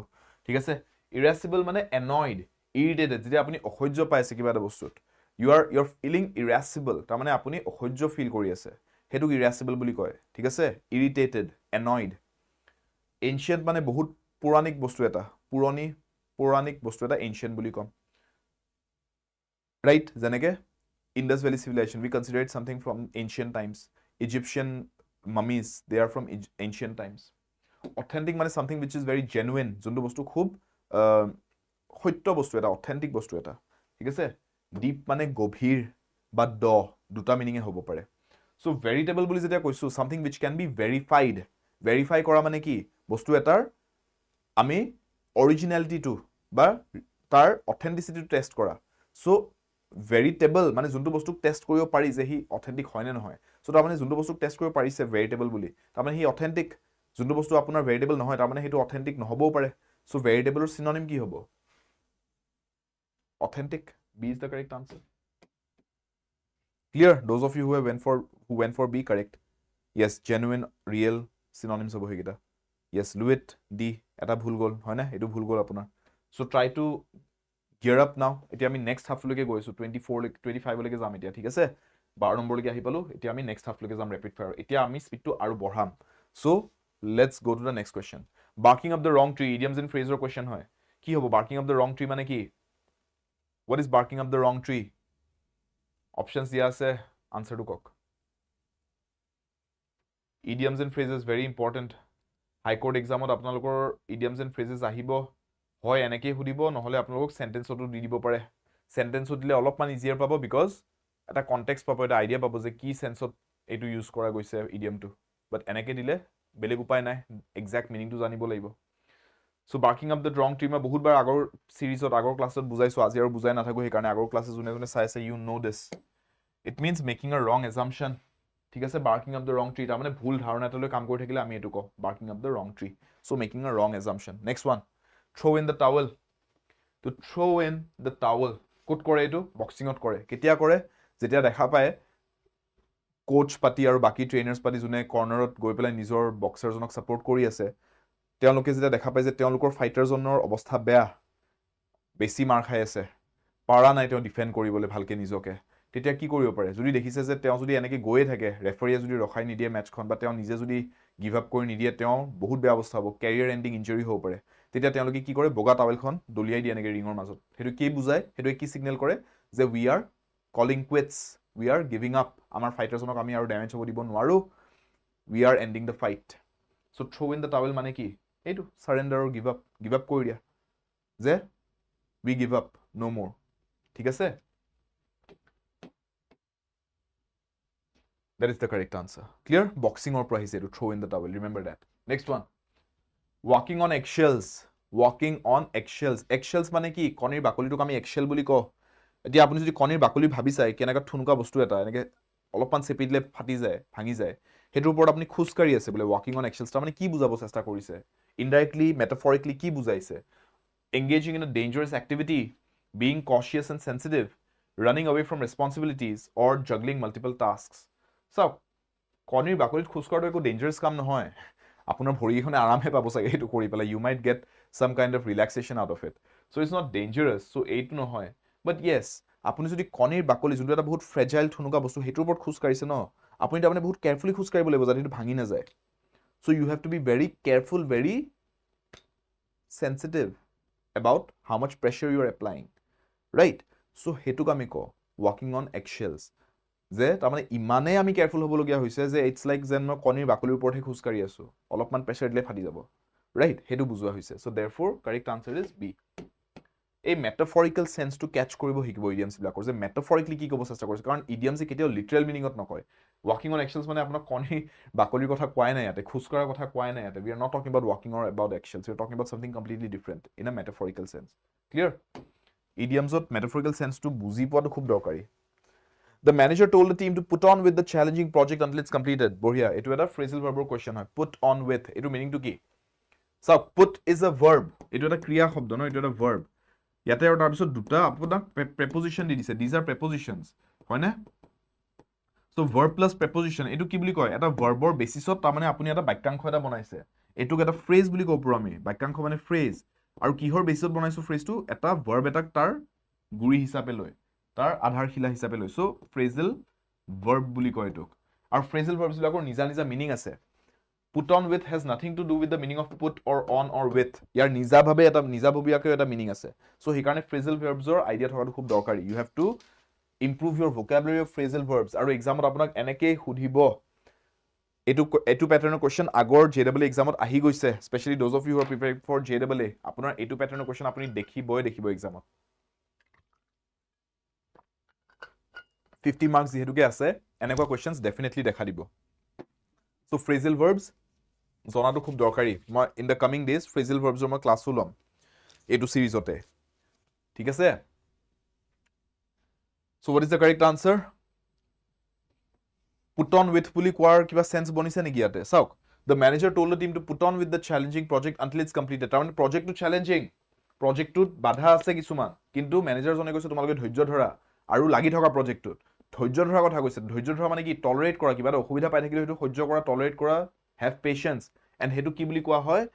ঠিক আছে irascible মানে annoyed irritated যেতিয়া আপুনি অসহ্য পাইছে কিবা এটা বস্তুত you are feeling irascible তাৰ মানে আপুনি অসহ্য ফিল কৰি আছে হেতু irascible বুলি কয় ঠিক আছে irritated annoyed ancient মানে বহুত পৌৰাণিক বস্তু এটা পৌৰাণিক বস্তু এটা ancient বুলি কম right যেনেকে Indus Valley civilization we consider it something from ancient times Egyptian mummies they are from ancient times authentic মানে something which is very genuine যোনটো বস্তু খুব সত্য বস্তু এটা authentic বস্তু এটা ঠিক আছে deep মানে গভীৰ বা দ দুটা মিনিং হ'ব পাৰে so veritable বুলি যেতিয়া কৈছো something which can be verified verify কৰা মানে কি বস্তু এটাৰ আমি originality টো বা তাৰ authenticity টো টেষ্ট কৰা so veritable মানে যোনটো বস্তু টেষ্ট কৰিব পাৰি যে হি অথেন্টিক হয় নে নহয় সো তাৰ মানে যোনটো বস্তু টেষ্ট কৰিব পাৰিছে veritable বুলি তাৰ মানে হি অথেন্টিক যোনটো বস্তু আপোনাৰ veritable নহয় তাৰ মানে হেতু অথেন্টিক নহবও পাৰে সো veritable ৰ synonym কি হ'ব authentic b is the correct answer clear those of you who went for b correct yes genuine real synonyms হ'ব হেগিটা yes fluid d এটা ভুল গল হয় না এটো ভুল গল আপোনাৰ so try to gear up now এতিয়া আমি next half লৈকে গৈছো 24 লৈকে 25 লৈকে যাম এতিয়া ঠিক আছে 12 নম্বৰ লৈকে আহি পালো এতিয়া আমি next half লৈকে যাম rapid fire এতিয়া আমি স্পিডটো আৰু বঢ়াম so let's go to the next question barking up the wrong tree idioms and phrasal question হয় কি হ'ব barking up the wrong tree মানে কি what is barking up the wrong tree options দিয়া আছে answer to Coke idioms and phrases very important high court examত আপোনালোকৰ idioms and phrases আহিব হয় এনেকৈ হুদিব নহলে আপোনালোকক সেন্টেন্সটো দি দিব পাৰে সেন্টেন্সটো দিলে অলপমান ইজিয়াৰ পাব বিকজ এটা কনটেক্সট পাব এটা আইডিয়া পাব যে কি সেন্সত এটো ইউজ কৰা গৈছে ইডিয়মটো বাট এনেকৈ দিলে বেলেগ উপায় নাই এক্সাক্ট মিনিংটো জানিব লাগিব so barking up the wrong tree মই বহুতবাৰ আগৰ সিৰিজত আগৰ ক্লাছত বুজাইছো আজি আৰু বুজাই নাথাকো সেই কাৰণে আগৰ ক্লাছে যোনে যোনে চাই আছে you know this it means making a wrong এজাম্পশন ঠিক আছে barking up the wrong tree তাৰ মানে ভুল ধাৰণা এটালৈ কাম কৰি থাকিলে আমি এটো কওঁ barking up the wrong tree so making a wrong assumption next one throw in the towel to throw in the towel quote কৰে এটো বক্সিংত কৰে কেতিয়া কৰে যেতিয়া দেখা পায় কোচ পাতি আৰু বাকি ট্ৰেইনাৰ্স পাতি যোনে কৰ্নাৰত গৈ পেলাই নিজৰ বক্সাৰজনক সাপোৰ্ট কৰি আছে তেওঁলোকে যেতিয়া দেখা পায় যে তেওঁলোকৰ ফাইটাৰজনৰ অৱস্থা বেয়া বেছি মাৰ খাই আছে পাৰা নাই তেওঁ ডিফেন্ড কৰিবলৈ ভালকে নিজকে তেতিয়া কি কৰিব পাৰে যদি দেখিছে যে তেওঁ যদি এনেকৈ গৈয়ে থাকে ৰেফাৰীয়ে যদি ৰখাই নিদিয়ে মেচখন বা তেওঁ নিজে যদি গিভ আপ কৰি নিদিয়ে তেওঁ বহুত বেয়া অৱস্থা হ'ব কেৰিয়াৰ এন্ডিং ইনজুৰি হ'ব পাৰে তেতিয়া তেওঁলোকে কি কৰে বগা টাৱেলখন দলিয়াই দিয়ে এনেকৈ ৰিঙৰ মাজত হেতু কি বুজায় হেতু কি সিগনেল কৰে যে we are calling quits we are giving up আমাৰ ফাইটাৰজনক আমি আৰু ড্যামেজ হ'ব দিব নোৱাৰো we are ending the fight so throw in the towel মানে কি এইটো সাৰেন্ডাৰ আৰু গিভ আপ কৰি দিয়া যে উই গিভ আপ নো মোৰ ঠিক আছে that is the correct answer clear boxing or price to throw in the towel remember that next one walking on eggshells eggshells মানে কি কণীৰ বাকলিটোক আমি এগশেল বুলি কওঁ এতিয়া আপুনি যদি কণীৰ বাকলি ভাবি চাই কেনেকা ঠুনকা বস্তু এটা এনেকে অলপমান চেপি দিলে ফাটি যায় ভাঙি যায় হেতুৰ ওপৰত আপুনি খুজকাৰি আছে বলে walking on eggshells তাৰ মানে কি বুজাব চেষ্টা কৰিছে indirectly metaphorically কি বুজাইছে engaging in a dangerous activity being cautious and sensitive running away from responsibilities or juggling multiple tasks so কণীৰ বাকলিত খুজকাৰটো একো ডেঞ্জাৰাছ কাম নহয় আপোনাৰ ভৰিখনে আৰামহে পাব চাগে এইটো কৰি পেলাই you might get some kind of relaxation out of it so it's not dangerous so এইটো নহয় but yes আপুনি যদি কণীৰ বাকলি যোনটো এটা বহুত ফ্ৰেজাইল থুনুকা বস্তু হেতুৰ ওপৰত খুজ কাঢ়িছে ন আপুনি তাৰমানে বহুত কেয়াৰফুলি খুজ কাঢ়িব লাগিব যাতে সেইটো ভাঙি না যায় so you have to be very careful very sensitive about how much pressure you are applying right so hetuk ami ko walking on eggshells যে তাৰমানে ইমানে আমি কেয়াৰফুল হ'ব লগিয়া হৈছে যে ইটস লাইক যেন মই কণীৰ বাকলিৰ ওপৰতে খুজ কাঢ়ি আছো অলপমান প্ৰেছাৰ দিলে ফাটি যাব ৰাইট হেতু বুজোৱা হৈছে so therefore correct answer is b এই মেটাফৰিকেল সেন্সটো ক্যাচ কৰিব শিকিব ইডিয়মছ বিলাকৰ যে মেটাফৰিকলি কি ক'ব চেষ্টা কৰিছে কাৰণ ইডিয়মছে কেতিয়াও লিটাৰেল মিনিংত নকয় walking on eggshells মানে আপোনাক কণী বাকলিৰ কথা কোৱাই নাই ইয়াতে খুজ কৰাৰ কথা কোৱাই নাই ইয়াতে we are not talking about walking or about eggshells we are talking about something completely different in a metaphorical sense clear idiomsত metaphorical sense to বুজি পোৱাটো খুব দৰকাৰী the manager told the team to put on with the challenging project until it's completed বঢ়িয়া এটো এটা phrasal verb question হয় put on with এটো meaning to কি so put is a verb এটো এটা ক্ৰিয়া শব্দ ন এটো এটা verb ইয়াতে আৰু তাৰ পিছত দুটা আপোনাক preposition দি দিছে these are prepositions হয় না so verb plus preposition এটো কি বুলি কয় এটা verbৰ বেসিছত তাৰ মানে আপুনি এটা বাক্যাংশ এটা বনাইছে এটোক এটা phrase বুলি কও পুৰ আমি বাক্যাংশ মানে phrase আৰু কিহৰ বেসিছত বনাইছো phrase টো এটা verb এটাক তাৰ গুৰি হিচাপে লৈ তাৰ আধাৰশিলা হিচাপে লৈ so phrasal verb বুলি কয় এটোক আৰু phrasal verbs বিলাকৰ নিজা নিজা মিনিং আছে put on with has nothing to do with the meaning of put or on or with ইয়াৰ নিজা ভাবে এটা নিজা ভবিয়াকে এটা মিনিং আছে so হিকাৰণে phrasal verbs ৰ আইডিয়া থকাটো খুব দৰকাৰী you have to improve your vocabulary of phrasal verbs আৰু এক্সামত আপোনাক এনেকৈ সুধিব এটো প্যাটাৰ্নৰ কোৱেশ্চন আগৰ JAA এক্সামত আহি গৈছে specially those of you who are preparing for JAA আপোনাৰ এটো প্যাটাৰ্নৰ কোৱেশ্চন আপুনি দেখিব এক্সামত 50 marks যেহেতুকে আছে এনেকুৱা কোৱেশ্চনস ডেফিনেটলি দেখা দিব so phrasal verbs জনাটো খুব দৰকাৰী মই in the coming days phrasal verbs ৰ মই ক্লাসও লম এটো সিৰিজতে ঠিক আছে so what is the correct answer put on with বুলি কোৱাৰ কিবা সেন্স বনিছে নেকি ইয়াতে চাওক the manager told the team to put on with the challenging project until it's completed তাৰমানে project to challenging project to বাধা আছে কিছুমান কিন্তু ম্যানেজাৰ জনে কৈছে তোমালোকে ধৈৰ্য ধৰা আৰু লাগি থকা প্ৰজেক্টত ধৈৰ্য ধৰা কথা কৈছে ধৈৰ্য ধৰা মানে কি টলাৰেট কৰা কিবা অসুবিধা পাই থাকিলে হেতু সহ্য কৰা টলাৰেট কৰা have patience and হেতু কি বুলি কোৱা হয়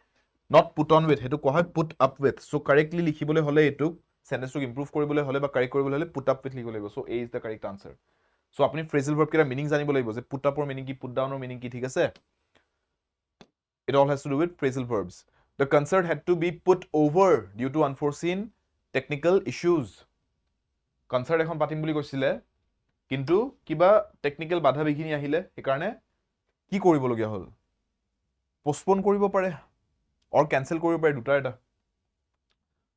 not put on with হেতু কোৱা হয় put up with so correctly লিখিবলৈ হলে এটু সেন্টেন্সটো ইমপ্ৰুভ কৰিবলৈ হলে বা কাৰেক্ট কৰিবলৈ হলে put up with লিখিব লাগিব so a is the correct answer so আপুনি phrasal verb কেটা মিনিং জানিব লাগিব যে put up ৰ মিনিং কি put down ৰ মিনিং কি ঠিক আছে it all has to do with phrasal verbs the concert had to be put over due to unforeseen technical issues concert এখন পাতিম বুলি কৈছিলে কিন্তু কিবা টেকনিক্যাল বাধা বিঘিনি আহিলে হেকাৰণে কি কৰিব লগিয়া হল পোষ্টপোন কৰিব পাৰে অৰ ক্যান্সেল কৰিব পাৰে দুটা এটা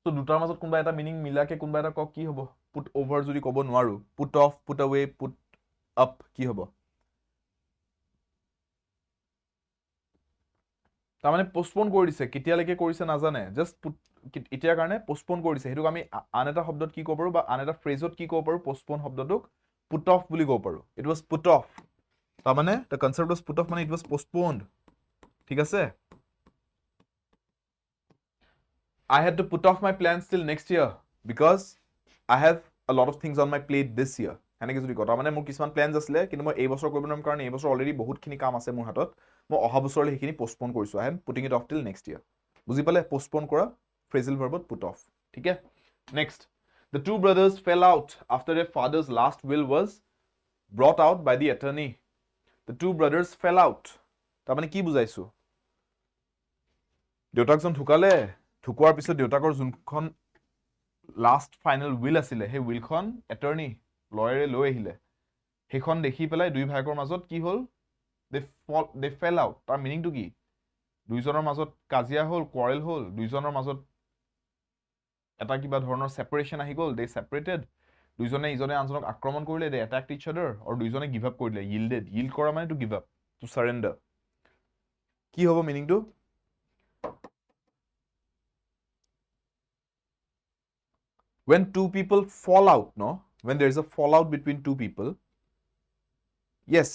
তো দুটাৰ মাজত কোনবা এটা মিনিং মিলাকে কোনবা এটা কক কি হ'ব পুট ওভাৰ যদি কব নোৱাৰো put off put away put up কি হ'ব তাৰমানে পোষ্টপোন কৰি দিছে কেতিয়ালৈকে কৰিছে নাজানে জাস্ট এতিয়াৰ কাৰণে পোষ্টপোন কৰি দিছে হেতুক আমি আন এটা শব্দত কি ক'ব পাৰো বা আন এটা ফ্ৰেজত কি ক'ব পাৰো পোষ্টপোন শব্দটোক put off বুলি ক'ব পাৰো it was put off তাৰমানে the concert was put off মানে it was postponed ঠিক আছে I had to put off my plans till next year because I have a lot of things on my plate this year এনেকে যদি কথা মানে মোৰ কিছুমান প্ল্যানস আছিল কিন্তু মই এই বছৰ কৰিব নোৱাৰিম কাৰণ এই বছৰ অলৰেডি বহুতখিনি কাম আছে মোৰ হাতত মই অহা বছৰলৈ হেখিনি পোষ্টপোন কৰিছো I am putting it off till next year বুজি পালে পোষ্টপোন কৰা phrasal verbত put off ঠিক আছে next the two brothers fell out after their father's last will was brought out by the attorney the two brothers fell out তাৰমানে কি বুজাইছো দেউতাকজন ঢুকালে ঢুকুৱাৰ পিছত দেউতাকৰ যোনখন লাষ্ট ফাইনাল উইল আছিল হে উইলখন এটৰ্নি লয়াৰে লৈ আহিলে হেখন দেখি পেলাই দুই ভাইকৰ মাজত কি হল they fell out তাৰ মিনিংটো কি দুইজনৰ মাজত কাজিয়া হল কোৱাৰেল হল দুইজনৰ মাজত এটা কিবা ধৰণৰ সেপাৰেশন আহি গল they separated দুইজনে ইজনে আনজনক আক্ৰমণ কৰিলে they attacked each other আৰু দুইজনে গিভ আপ কৰিলে yield কৰা মানে to give up to surrender কি হ'ব মিনিংটো when two people fall out no when there is a fallout between two people yes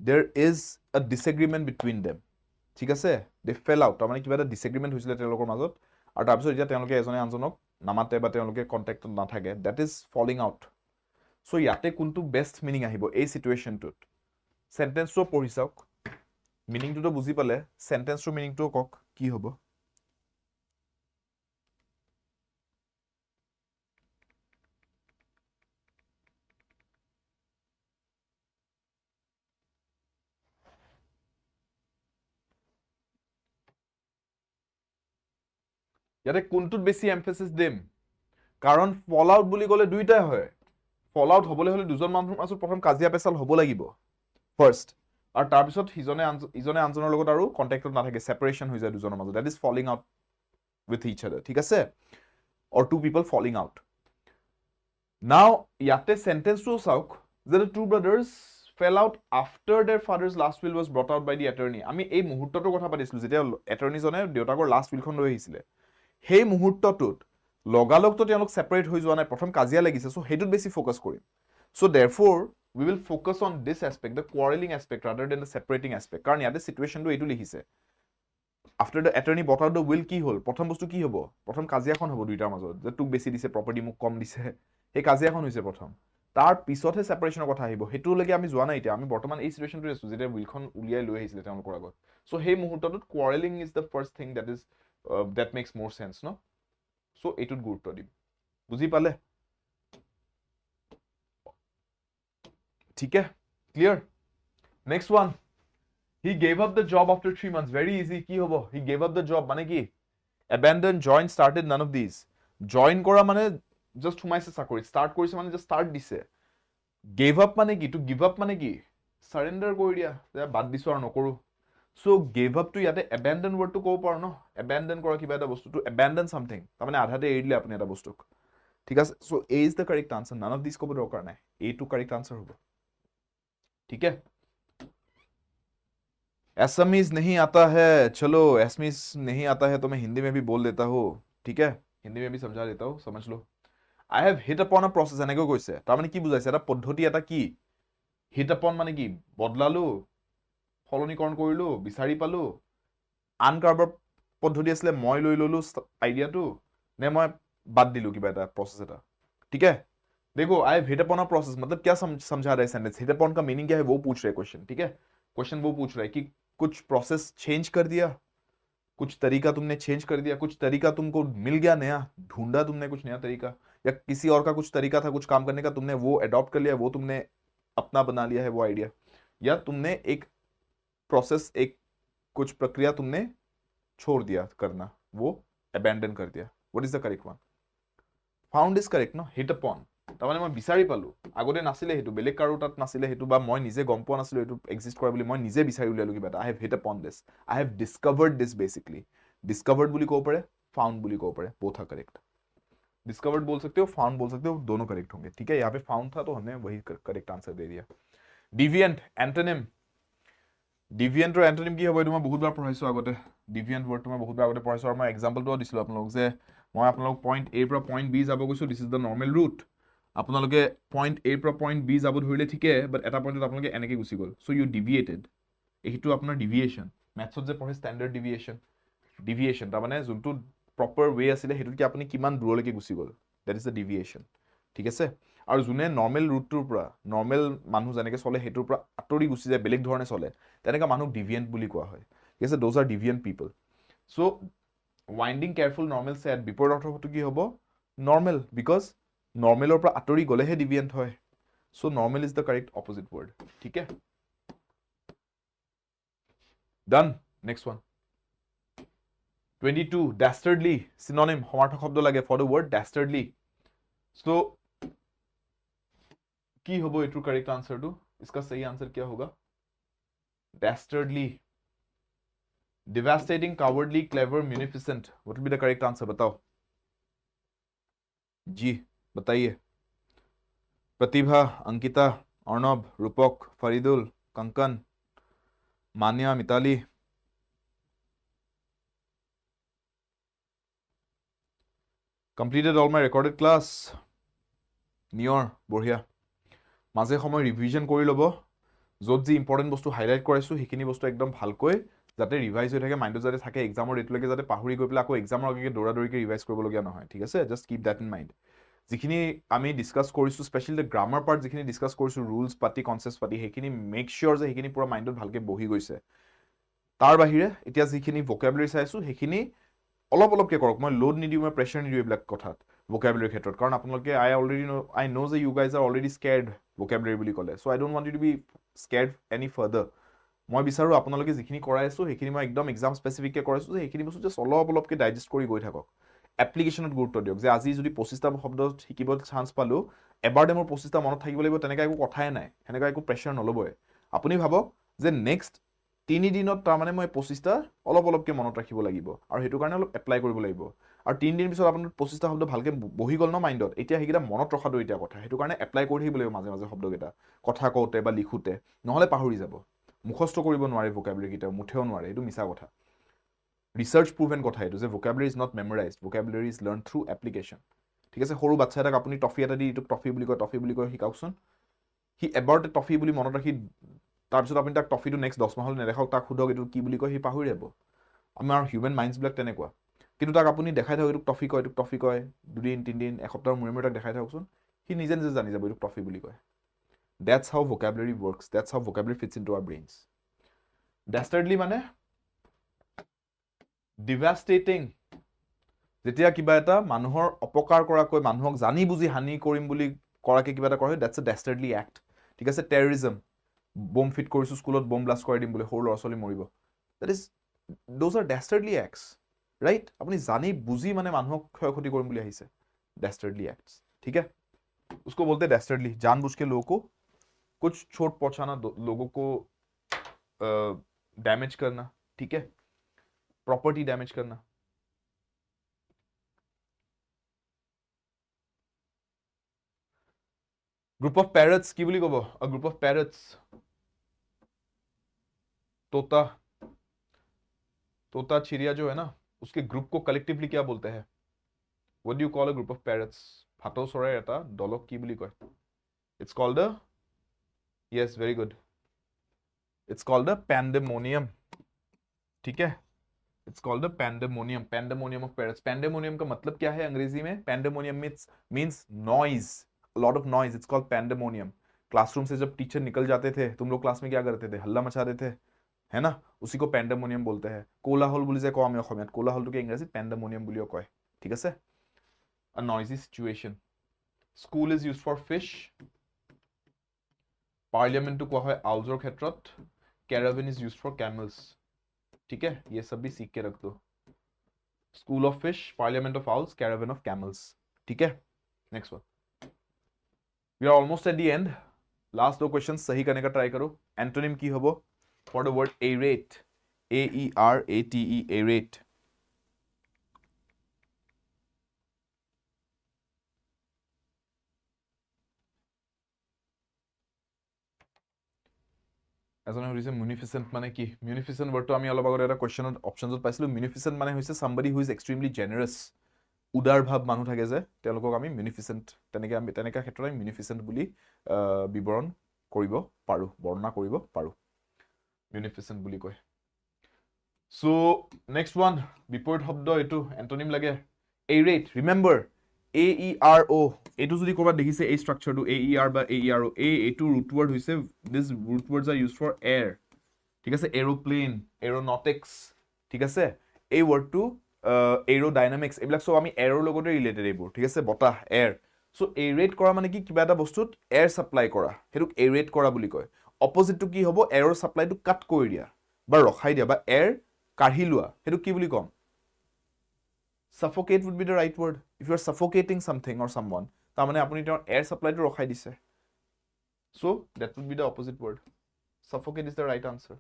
there is a disagreement between them ঠিক আছে they fell out তাৰমানে কিবা এটা disagreement হৈছিল তেওঁলোকৰ মাজত আৰু তাৰ পিছত এতিয়া তেওঁলোকে এজনে আনজনক নামাতে বা তেওঁলোকে কন্টাক্টত নাথাকে that is falling out so ইয়াতে কোনটো বেষ্ট মিনিং আহিব এই সিচুৱেশনটোত সেন্টেন্সটো পঢ়ি চাওক মিনিংটো তো বুজি পালে সেন্টেন্সৰ মিনিংটো কক কি হ'ব ইয়াতে কোনটোত বেছি এমফেসিস দিম কাৰণ ফল আউট বুলি ক'লে দুইটাই হয় ফল আউট হ'বলৈ হলে দুজন মানুহৰ মাজত প্ৰথম কাজিয়া পেচাল হ'ব লাগিব ফাৰ্স্ট আৰু তাৰ পিছত ইজনে আনজনৰ লগত আৰু কন্টেক্টত নাথাকে সেপাৰেশন হৈ যায় দুজনৰ মাজত that is falling out with each other ঠিক আছে or two people falling out now ইয়াতে সেন্টেন্সটো চাওক যে the two brothers fell out after their father's last will was brought out by the attorney আমি এই মুহূৰ্তটোৰ কথা পাতিছিলো যেতিয়া এটৰ্নি জনে দেউতাকৰ লাষ্ট উইলখন লৈ আহিছিলে সেই মুহূৰ্তটোত লগালগটো তেওঁলোক সেপাৰেট হৈ যোৱা নাই প্ৰথম কাজিয়া লাগিছে সো হেইটোত বেছি ফোকাস কৰিম so therefore we will focus on this aspect the quarreling aspect rather than the separating aspect কাৰণ ইয়াতে সিচুৱেশনটো এইটো লিখিছে after the attorney brought out the will কি হল প্ৰথম বস্তু কি হ'ব প্ৰথম কাজিয়াখন হ'ব দুইটাৰ মাজত যে তোক বেছি দিছে প্ৰপাৰ্টি মোক কম দিছে এই কাজিয়াখন হৈছে প্ৰথম তাৰ পিছতহে সেপাৰেশনৰ কথা আহিব হেতু লাগি আমি যোৱা নাই এতিয়া আমি বৰ্তমান এই সিচুৱেশনটো আছো যেতিয়া উইলখন উলিয়াই লৈ আহিছিলে তেওঁলোকৰ আগত সো সেই মুহূৰ্তটোত quarreling is the first thing that is that makes more sense no so এইটোত গুৰুত্ব দিম বুজি পালে ঠিক আছে clear next one he gave up the job after 3 months very easy কি হ'ব he gave up the job মানে কি abandon join started none of these join কৰা মানে just সোমাইছে চাকৰি start কৰিছে মানে just start দিছে gave up মানে কি to give up মানে কি surrender কৰি দিয়া যে বাদ দিছো আৰু নকৰো so gave up to ইয়াতে abandon word to ক'ব পাৰো ন abandon কৰা কিবা এটা বস্তু to abandon something তাৰ মানে আধাতে এৰি দিলে আপুনি এটা বস্তুক ঠিক আছে so a is the correct answer none of these ক'ব দৰকাৰ নাই a to correct answer হ'ব ठीक है एसमीज नहीं आता है चलो एसमीज नहीं आता है तो मैं हिंदी में भी बोल देता हूँ ठीक है हिंदी में भी समझा देता हूँ समझ लो I have hit upon a process এনেকৈ কৈছে তাৰ মানে কি বুজাইছে এটা পদ্ধতি এটা কি হিট আপন মানে কি বদলালো ফলনীকৰণ কৰিলো বিচাৰি পালো আন কাৰবাৰ পদ্ধতি আছিল মই লৈ ললো আইডিয়াটো নে মই বাদ দিলো কিবা এটা প্ৰসেস এটা ঠিক है देखो आई have hit upon a process मतलब क्या समझा रहा है सेंटेंस हिट अपॉन का मीनिंग क्या है वो पूछ रहे हैं क्वेश्चन ठीक है क्वेश्चन वो पूछ रहा है कि कुछ प्रोसेस चेंज कर दिया कुछ तरीका तुमने चेंज कर दिया कुछ तरीका तुमको मिल गया नया ढूंढा तुमने कुछ नया तरीका या किसी और का कुछ तरीका था कुछ काम करने का तुमने वो अडॉप्ट कर लिया वो तुमने अपना बना लिया है वो आइडिया या तुमने एक प्रोसेस एक कुछ प्रक्रिया तुमने छोड़ दिया करना वो अबैंडन कर दिया what is the correct one found is correct no hit upon তাৰমানে মই বিচাৰি পালো আগতে নাছিলে হেতু বেলেগ কাৰো তাত নাছিলে হেতু বা মই নিজে গম পোৱা নাছিলো এটো এক্সিষ্ট কৰে বুলি মই নিজে বিচাৰি উলিয়ালো কিবা এটা I have hit upon this I have discovered this basically discovered বুলি কব পাৰে फाउंड বুলি কব পাৰে बोथ आर करेक्ट डिस्कवर्ड बोल सकते हो फाउंड बोल सकते हो दोनों करेक्ट होंगे ठीक है यहाँ पे फाउंड था तो हमने वही करेक्ट आंसर दे दिया डिविएंट एंटोनिम ডিভিয়েন্ট আৰু এন্টোনিম কি হ'ব এটো মই বহুত বাৰ পঢ়াইছো আগতে ডিভিয়েন্ট ওয়াৰ্ডটো মই বহুত বাৰ আগতে পঢ়াইছো আৰু মই এক্সাম্পলটো দিছিলো আপোনালোক যে মই আপোনালোক পইণ্ট এ পৰা পইণ্ট বি যাব গৈছো this is the normal root আপোনালোকে পইণ্ট এ পৰা পইণ্ট বি যাব ধৰিলে ঠিকে বাট এটা পইণ্টত আপোনালোকে এনেকৈ গুচি গ'ল সো ইউ ডিভিয়েটেড এইটো আপোনাৰ ডিভিয়েশন ম্যাথছত যে পঢ়ে ষ্টেণ্ডাৰ্ড ডিভিয়েশন তাৰ মানে যোনটো প্ৰপাৰ ৱে আছিলে হেতুত কি আপুনি কিমান দূৰলৈকে গুচি গ'ল দ্যাট ইজ দ্য ডিভিয়েশন ঠিক আছে আৰু যোনে নৰ্মেল ৰুটটোৰ পৰা নৰ্মেল মানুহ যেনেকৈ চলে হেতুৰ পৰা আঁতৰি গুচি যায় বেলেগ ধৰণে চলে তেনেকা মানুহ ডিভিয়েন্ট বুলি কোৱা হয় ঠিক আছে those R deviant people so winding careful normal set বিপৰীত অৰ্থটো কি হ'ব নৰ্মেল বিকজ নৰ্মেলৰ পৰা আঁতৰি গলেহে ডিভিয়েন্ট হয় so normal is the correct opposite word ঠিক আছে done next one 22 dastardly synonym সমাৰ্থক শব্দ লাগে for the word dastardly so কি হ'ব এটু करेक्ट आंसर टू इसका सही आंसर क्या होगा dastardly devastating cowardly clever munificent what will be the correct answer बताओ जी बताइए प्रतिभा अंकिता अर्णव रूपक फरीदुल कंकन मान्या Mitali completed all my recorded class নিয়ৰ বঢ়িয়া মাজে সময় ৰিভিজন কৰি লব যত যি ইম্পৰ্টেন্ট বস্তু হাইলাইট কৰাইছো হেখিনি বস্তু একদম ভালকৈ যাতে ৰিভাইজ হৈ থাকে মাইন্ডত যাতে থাকে এক্সামৰ ৰেটলৈকে যাতে পাহৰি গৈ পেলাই আকৌ এক্সামৰ আগেকে দৌৰাদৌৰিকে ৰিভাইজ কৰিবলগীয়া নহয় ঠিক আছে just keep that in mind যিখিনি আমি ডিসকাস কৰিছো স্পেশালি দ্য গ্ৰামাৰ পাৰ্ট যিখিনি ডিসকাস কৰিছো ৰুলস পাতি কনসেপ্টস পাতি হেখিনি মেক শিওৰ যে হেখিনি পুৰা মাইন্ডত ভালকে বহি গৈছে তাৰ বাহিৰে এতিয়া যিখিনি vocabulary চাইছো সেইখিনি অলপ অলপকে কৰক মই লোড নিদিও মই প্ৰেছাৰ নিদিও এইবিলাক কথাত vocabulary ক্ষেত্ৰত কাৰণ আপোনালোকে I know that you guys are already scared vocabulary বুলি ক'লে so I don't want you to be scared any further মই বিচাৰো আপোনালোকে যিখিনি কৰাই আছো সেইখিনি মই একদম এক্সাম স্পেসিফিক কে কৰাইছো যে সেইখিনি বস্তু জাস্ট অলপ অলপকে ডাইজেষ্ট কৰি গৈ থাকক এপ্লিকেশনত গুৰুত্ব দিয়ক যে আজি যদি 25টা শব্দ শিকিব চান্স পালো এবাৰতে মোৰ 25টা মনত থাকিব লাগিব তেনেকা একো কথাই নাই হেনেকা একো প্ৰেছাৰ নলবই আপুনি ভাবক যে নেক্সট 3 দিনত তাৰ মানে মই 25টা অলপ অলপকে মনত ৰাখিব লাগিব আৰু হেতু কাৰণে অলপ এপ্লাই কৰিব লাগিব আৰু 3 দিন পিছত আপোনাৰ 25টা শব্দ ভালকে বহি গল ন মাইন্ডত এতিয়া হেকিটা মনত ৰখাটো এতিয়া কথা হেতু কাৰণে এপ্লাই কৰি থাকিব লাগিব মাজে মাজে শব্দকেইটা কথা কওতে বা লিখোতে নহলে পাহৰি যাব মুখস্থ কৰিব নোৱাৰে vocabulary কিটা মুঠেও নোৱাৰে এটো মিছা কথা ৰিসাৰ্চ প্ৰুভেন কথা এটো যে vocabulary is not memorized vocabulary is learned through application ঠিক আছে সৰু বাচ্চা এটাক আপুনি টফি এটা দি ইটো টফি বুলি কয় শিকাওকচোন হি এবাৰতে টফি বুলি মনত ৰাখি তাৰপিছত আপুনি তাক টফিটো নেক্সট 10 মাহলৈ নেদেখাওক তাক খুদক এটো কি বুলি কয় হি পাহৰি যাব আমাৰ হিউম্যান মাইন্ডস ব্লক তেনেকুৱা কিন্তু তাক আপুনি দেখাই থাকক এটো টফি কয় দুদিন তিন দিন এসপ্তাহৰ মূৰে তাক দেখাই থাককচোন হি নিজে নিজে জানি যাব এটো টফি বুলি কয় that's how vocabulary works that's how vocabulary fits into our brains dastardly মানে devastating যেতিয়া কিবা এটা মানুহৰ অপকাৰ কৰাকৈ মানুহক জানি বুজি হানি কৰিম বুলি কৰাকে কিবা এটা কৰে that's a dastardly act ঠিক আছে terrorism bomb fit কৰিছো স্কুলত bomb blast কৰি দিম বুলি সৰু লৰাছলি মৰিব that is those are dastardly acts right আপুনি জানি বুজি মানে মানুহক ক্ষয়ক্ষতি কৰিম বুলি আহিছে dastardly acts ठीक है उसको बोलते हैं dastardly जानबूझ के लोगों को कुछ चोट पहुंचाना लोगों को डैमेज करना ठीक है प्रॉपर्टी डैमेज करना ग्रुप ऑफ पैरट्स की बोली कब अ ग्रुप ऑफ पैरट्स तोता तोता चिड़िया जो है ना उसके ग्रुप को कलेक्टिवली क्या बोलते हैं what do you call a group of parrots भाटौ चराइर এটা দলক কি বুলি কয় it's called a yes very good it's called a pandemonium ठीक है it's called a pandemonium of parrots pandemonium का मतलब क्या है अंग्रेजी में pandemonium means noise a lot of noise it's called pandemonium classroom से जब टीचर निकल जाते थे तुम लोग क्लास में क्या करते थे हल्ला मचा देते है ना उसी को pandemonium बोलते हैं कोलाहल বুলি যে কওঁ আমি অসমীয়াত কোলাহলটো কি ইংৰাজীত pandemonium বুলিও কয় ঠিক আছে a noisy situation school is used for fish parliament को है आउल्सर क्षेत्रत caravan is used for camels ठीक है ये सब भी सीख के रख दो school of fish parliament of owls caravan of camels ठीक है next one we are almost at the end last दो क्वेश्चंस सही करने का ट्राई करो एंटोनिम की होबो for the word aerate AERATE aerate এজনে হৈছে munificent মানে কি munificent word to আমি অলপ আগতে এটা কোৱেশ্চনত অপচনছত পাইছিলো munificent মানে হৈছে somebody who is extremely generous উদাৰ ভাব মানুহ থাকে যে তেওঁলোকক আমি munificent তেনেকা ক্ষেত্ৰত আমি munificent বুলি বিৱৰণ কৰিব পাৰো বৰ্ণনা কৰিব পাৰো munificent বুলি কয় সো নেক্সট ওয়ান বিপৰীত শব্দ এটো এন্টোনিম লাগে aerate remember AERO এটো যদি কোবা দেখিছে এই স্ট্ৰাকচাৰটো AER বা AERO এটো root word হৈছে this root words are used for air ঠিক আছে এৰোপ্লেন এৰোনটিক্স ঠিক আছে এই ওয়াৰ্ডটো এৰোডাইনামিক্স এইবিলাক সব আমি এৰৰ লগতে ৰিলেটেড এইবোৰ ঠিক আছে বতাহ এয়াৰ সো এৰেট কৰা মানে কি কিবা এটা বস্তুত এয়াৰ সাপ্লাই কৰা হেতুক এৰেট কৰা বুলি কয় অপজিটটো কি হ'ব এৰৰ সাপ্লাইটো কাট কৰি দিয়া বা ৰখাই দিয়া বা এয়াৰ কাঢ়ি লোৱা হেতুক কি বুলি কম suffocate would be the right word if you are suffocating something or someone ta mane apuni tor air supply to rokhai dise so that would be the opposite word suffocate is the right answer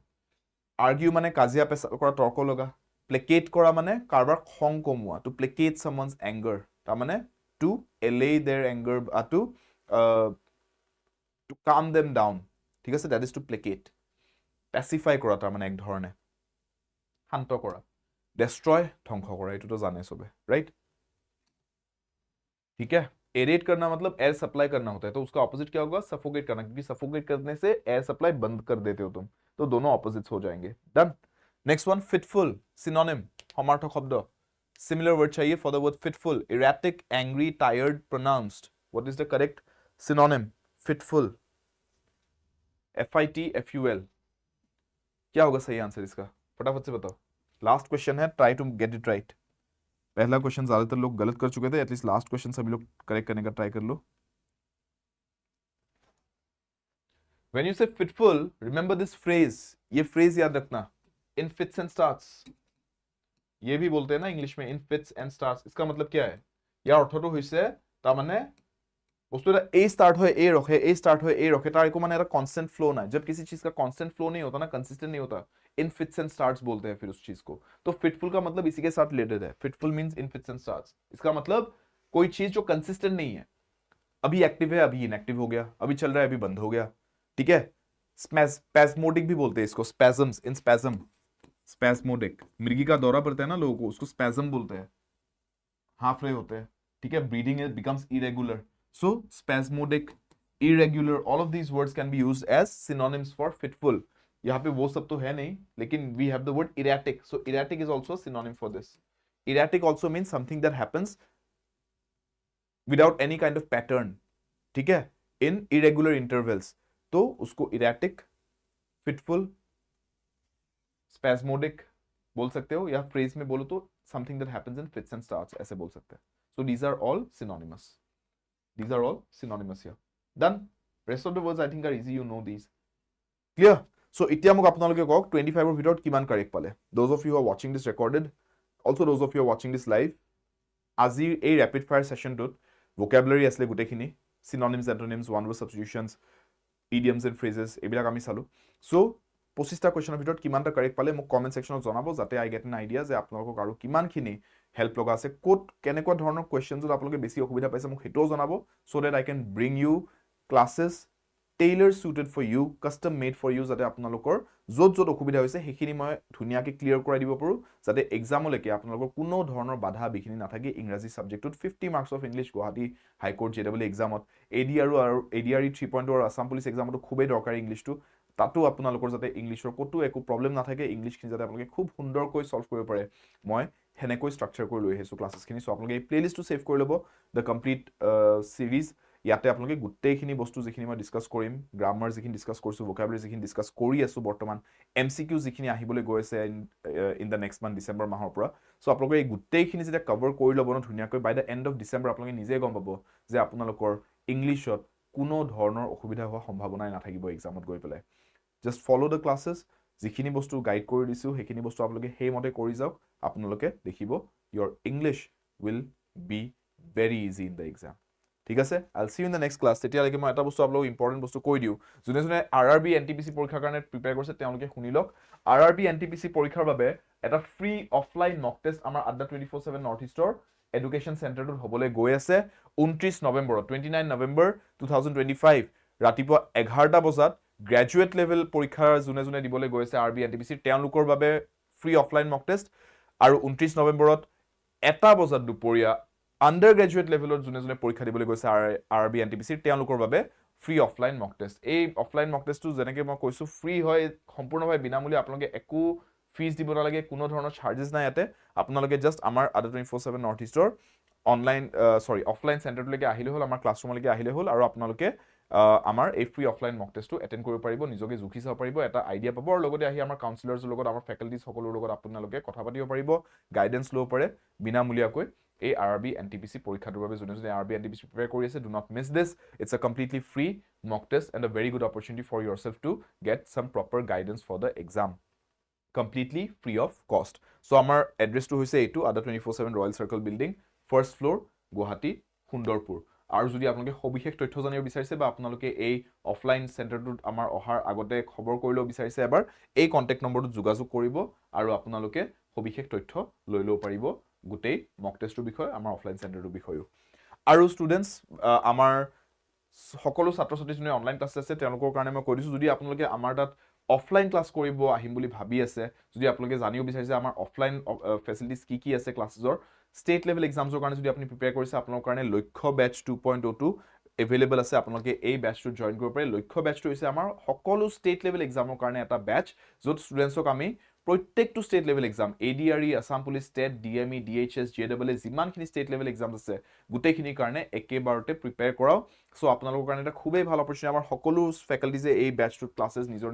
argue mane kazia pe kora torko loga placate kora mane karbar khong komua to placate someone's anger ta mane to allay their anger to calm them down thik ase that is to placate pacify kora ta mane ek dhorone shanto kora destroy ধ্বংস কৰা এটো তো জানে সবে right ठीक है aerate करना मतलब एयर सप्लाई करना होता है तो उसका ऑपोजिट क्या होगा सफोकेट करना क्योंकि सफोकेट करने से एयर सप्लाई बंद कर देते हो तुम तो दोनों ऑपोजिट्स हो जाएंगे done next one fitful synonym समार्थक शब्द सिमिलर वर्ड चाहिए for the word fitful erratic angry tired pronounced what is the correct synonym fitful FITFUL क्या होगा सही आंसर इसका फटाफट से बताओ लास्ट क्वेश्चन है try to get it right पहला क्वेश्चन ज्यादातर लोग गलत कर चुके थे एटलीस्ट लास्ट क्वेश्चन सभी लोग करेक्ट करने का ट्राई कर लो When you say fitful, remember this phrase. ये phrase याद रखना. In fits and starts. ये भी बोलते हैं ना इंग्लिश में in fits and starts. इसका मतलब क्या है? यार অৰ্থটো হৈছে তাৰ মানে বস্তু এটা A start হয় A रखे A start হয় A रखे तार को माने एक constant flow ना जब किसी चीज का constant flow नहीं होता ना consistent नहीं होता in fits and starts बोलते हैं फिर उस चीज को तो fitful का मतलब इसी के साथ रिलेटेड है fitful means in fits and starts इसका मतलब कोई चीज जो consistent नहीं है अभी एक्टिव है अभी इनएक्टिव हो गया अभी चल रहा है अभी बंद हो गया ठीक है स्पैस्मोडिक भी बोलते हैं इसको स्पैजम्स इन स्पैजम स्पैस्मोडिक मिर्गी का दौरा पड़ता है ना लोगों को उसको स्पैजम बोलते हैं हाफ रहे होते हैं ठीक है breathing it becomes irregular so spasmodic irregular all of these words can be used as synonyms for fitful यहाँ पे वो सब तो है नहीं लेकिन we have the word erratic so erratic is also synonym for this erratic also means something that happens without any kind of pattern ठीक है इन इरेगुलर इंटरवल्स तो उसको इरेटिक फिटफुल स्पैस्मोडिक बोल सकते हो या फ्रेज में बोलो तो something that happens in fits and starts ऐसे बोल सकते हैं so these are all synonymous here done rest of the words I think are easy you know these clear so इতিয়া মোক আপোনালোকে কক 25 এর ভিতৰত কিমান কারেক্ট পালে those of you are watching this recorded also those of you are watching this live আজি এই रैपिड फायर सेशनটোত vocabulary আসলে গুটেখিনি synonyms antonyms one word substitutions idioms and phrases এবিলাক আমি চালো সো 25টা কোৱেশ্চনৰ ভিতৰত কিমানটা কাৰেক্ট পালে মোক কমেন্ট সেকশনত জনাব যাতে আই গেট এন আইডিয়া যে আপোনালোকক আৰু কিমানখিনি হেল্প লগা আছে কোড কেনেকুৱা ধৰণৰ কোৱেশ্চনছত আপোনালোকে বেছি অসুবিধা পাইছে মোক হেটো জনাব so that I can bring you classes tailor suited for you custom made for you যাতে আপোনালোকৰ যত যত অসুবিধা হৈছে হেখিনি মই ধুনিয়াকে ক্লিয়াৰ কৰাই দিব পাৰো যাতে এক্সামলৈকে আপোনালোকৰ কোনো ধৰণৰ বাধা বিঘিনি নাথাকে ইংৰাজী সাবজেক্টত 50 marks of English Guwahati high court JW এক্সামত ADRE 3.0 আৰু আসাম পুলিচ এক্সামটো খুবেই দৰকাৰী ইংলিশটো তাতো আপোনালোকৰ যাতে ইংলিশৰ কতো একো প্ৰবলেম নাথাকে ইংলিশখিনি যাতে আপোনালোকে খুব সুন্দৰকৈ সলভ কৰিব পাৰে মই হেনেকৈ স্ট্ৰাকচাৰ কৰি লৈ আহিছো ক্লাसेसখিনি সো আপোনালোকে এই প্লেলিষ্টটো সেভ কৰি ল'ব দ্য কমপ্লিট সিৰিজ ইয়াতে আপোনালোকে গুটেইখিনি বস্তু যিখিনি মই ডিসকাস কৰিম গ্ৰামাৰ যিখিনি ডিসকাস কৰিছো vocabulary যিখিনি ডিসকাস কৰি আছো বৰ্তমান MCQ যিখিনি আহিবলৈ গৈ আছে in the next month December মাহৰ পৰা সো আপোনালোকে এই গুটেইখিনি যেতিয়া কভাৰ কৰি ল'ব ন ধুনিয়াকৈ by the end of December আপোনালোকে নিজে গম পাব যে আপোনালোকৰ ইংলিশত কোনো ধৰণৰ অসুবিধা হোৱা সম্ভাৱনা নাথাকিব এক্সামত গৈ পেলাই জাস্ট ফলো দ্য ক্লাसेस যিখিনি বস্তু গাইড কৰি দিছো হেখিনি বস্তু আপোনালোকে হেই মতে কৰি যাওক আপোনালোকে দেখিব your English will be very easy in the exam ঠিক আছে I'll see you in the next class তেতিয়া লাগে মই এটা বস্তু আপোনালোক ইম্পৰ্টেন্ট বস্তু কৈ দিও যোনে যোনে RRB NTPC পৰীক্ষাৰ কাৰণে প্ৰিপেয়াৰ কৰিছে তেওঁলোকে শুনি লওক RRB NTPC পৰীক্ষাৰ বাবে এটা ফ্ৰী অফলাইন মক টেষ্ট আমাৰ আড্ডা 24/7 নৰ্থ ইষ্টৰ এডুকেশ্যন চেণ্টাৰটোত হ'বলৈ গৈ আছে 29 নৱেম্বৰ 29 নৱেম্বৰ 2025 ৰাতিপুৱা 11টা বজাত গ্ৰেজুৱেট লেভেল পৰীক্ষা যোনে যোনে দিবলৈ গৈ আছে RRB NTPC তেওঁলোকৰ বাবে ফ্ৰী অফলাইন মক টেষ্ট আৰু 29 নৱেম্বৰত 1টা বজাত দুপৰীয়া আন্ডাৰ গ্ৰেজুৱেট লেভেলত যোনে যোনে পৰীক্ষা দিবলৈ গৈছে RRB NTPC তেওঁলোকৰ বাবে ফ্ৰী অফলাইন মক টেষ্ট এই অফলাইন মক টেষ্টটো যেনেকৈ মই কৈছো ফ্ৰী হয় সম্পূৰ্ণভাৱে বিনামূলীয়া আপোনালোকে একো ফিজ দিব নালাগে কোনো ধৰণৰ চাৰ্জেস নাই ইয়াতে আপোনালোকে জাস্ট আমাৰ আড্ডা 24/7 নৰ্থ ইষ্টৰ অনলাইন অফলাইন চেণ্টাৰলৈকে আহিলে হ'ল আমাৰ ক্লাছৰুমলৈকে আহিলে হ'ল আৰু আপোনালোকে আমাৰ এই ফ্ৰী অফলাইন মক টেষ্টটো এটেন্ড কৰিব পাৰিব নিজকে জুখি চাব পাৰিব এটা আইডিয়া পাব আৰু লগতে আহি আমাৰ কাউন্সিলৰছৰ লগত আমাৰ ফেকাল্টিজ সকলৰ লগত আপোনালোকে কথা পাতিব পাৰিব গাইডেন্স ল'ব পাৰে বিনামূলীয়াকৈ এই RRB NTPC পৰীক্ষাটোৰ বাবে যোনে যোনে RRB NTPC প্ৰিপেয়াৰ কৰি আছে do not miss this it's a completely free mock test and a very good opportunity for yourself to get some proper guidance for the exam completely free of cost so আমাৰ এড্ৰেছটো হৈছে এইটো Adda 24/7 royal circle building first floor Guwahati Sundarpur আৰু যদি আপোনালোকে সবিশেষ তথ্য জানিব বিচাৰিছে বা আপোনালোকে এই অফলাইন চেণ্টাৰটোত আমাৰ অহাৰ আগতে খবৰ কৰি ল'ব বিচাৰিছে এবাৰ এই কন্টাক্ট নম্বৰটোত যোগাযোগ কৰিব আৰু আপোনালোকে সবিশেষ তথ্য লৈ ল'ব পাৰিব গুটেই মক টেষ্টৰ বিষয় আমাৰ অফলাইন চেণ্টাৰটোৰ বিষয়ও আৰু ষ্টুডেন্টস আমাৰ সকলো ছাত্ৰ ছাত্ৰী যোনে অনলাইন ক্লাছ আছে তেওঁলোকৰ কাৰণে মই কৈ দিছো যদি আপোনালোকে আমাৰ তাত অফলাইন ক্লাছ কৰিব আহিম বুলি ভাবি আছে যদি আপোনালোকে জানিব বিচাৰিছে আমাৰ অফলাইন ফেসিলিটিজ কি আছে ক্লাছেছৰ স্টেট লেভেল এক্সামছৰ কাৰণে যদি আপুনি প্ৰিপেয়াৰ কৰিছে আপোনালোকৰ কাৰণে লক্ষ্য বেচ 2.02 এভেইলেবল আছে আপোনালোকে এই বেচটো জয়েন কৰিব পাৰে লক্ষ্য বেচটো হৈছে আমাৰ সকলো স্টেট লেভেল এক্সামৰ কাৰণে এটা বেচ য'ত ষ্টুডেন্টছক আমি প্ৰত্যেকটো state level exam ADRE Assam police state DME DHS JAA যিমানখিনি ষ্টেট লেভেল এক্সাম আছে গোটেইখিনিৰ কাৰণে একেবাৰতে প্ৰিপেয়াৰ কৰাও সো আপোনালোকৰ কাৰণে এটা খুবেই ভাল অপৰচুনিটি আমাৰ সকলো ফেকাল্টিজে এই ব্যাচটোত ক্লাसेस নিজৰ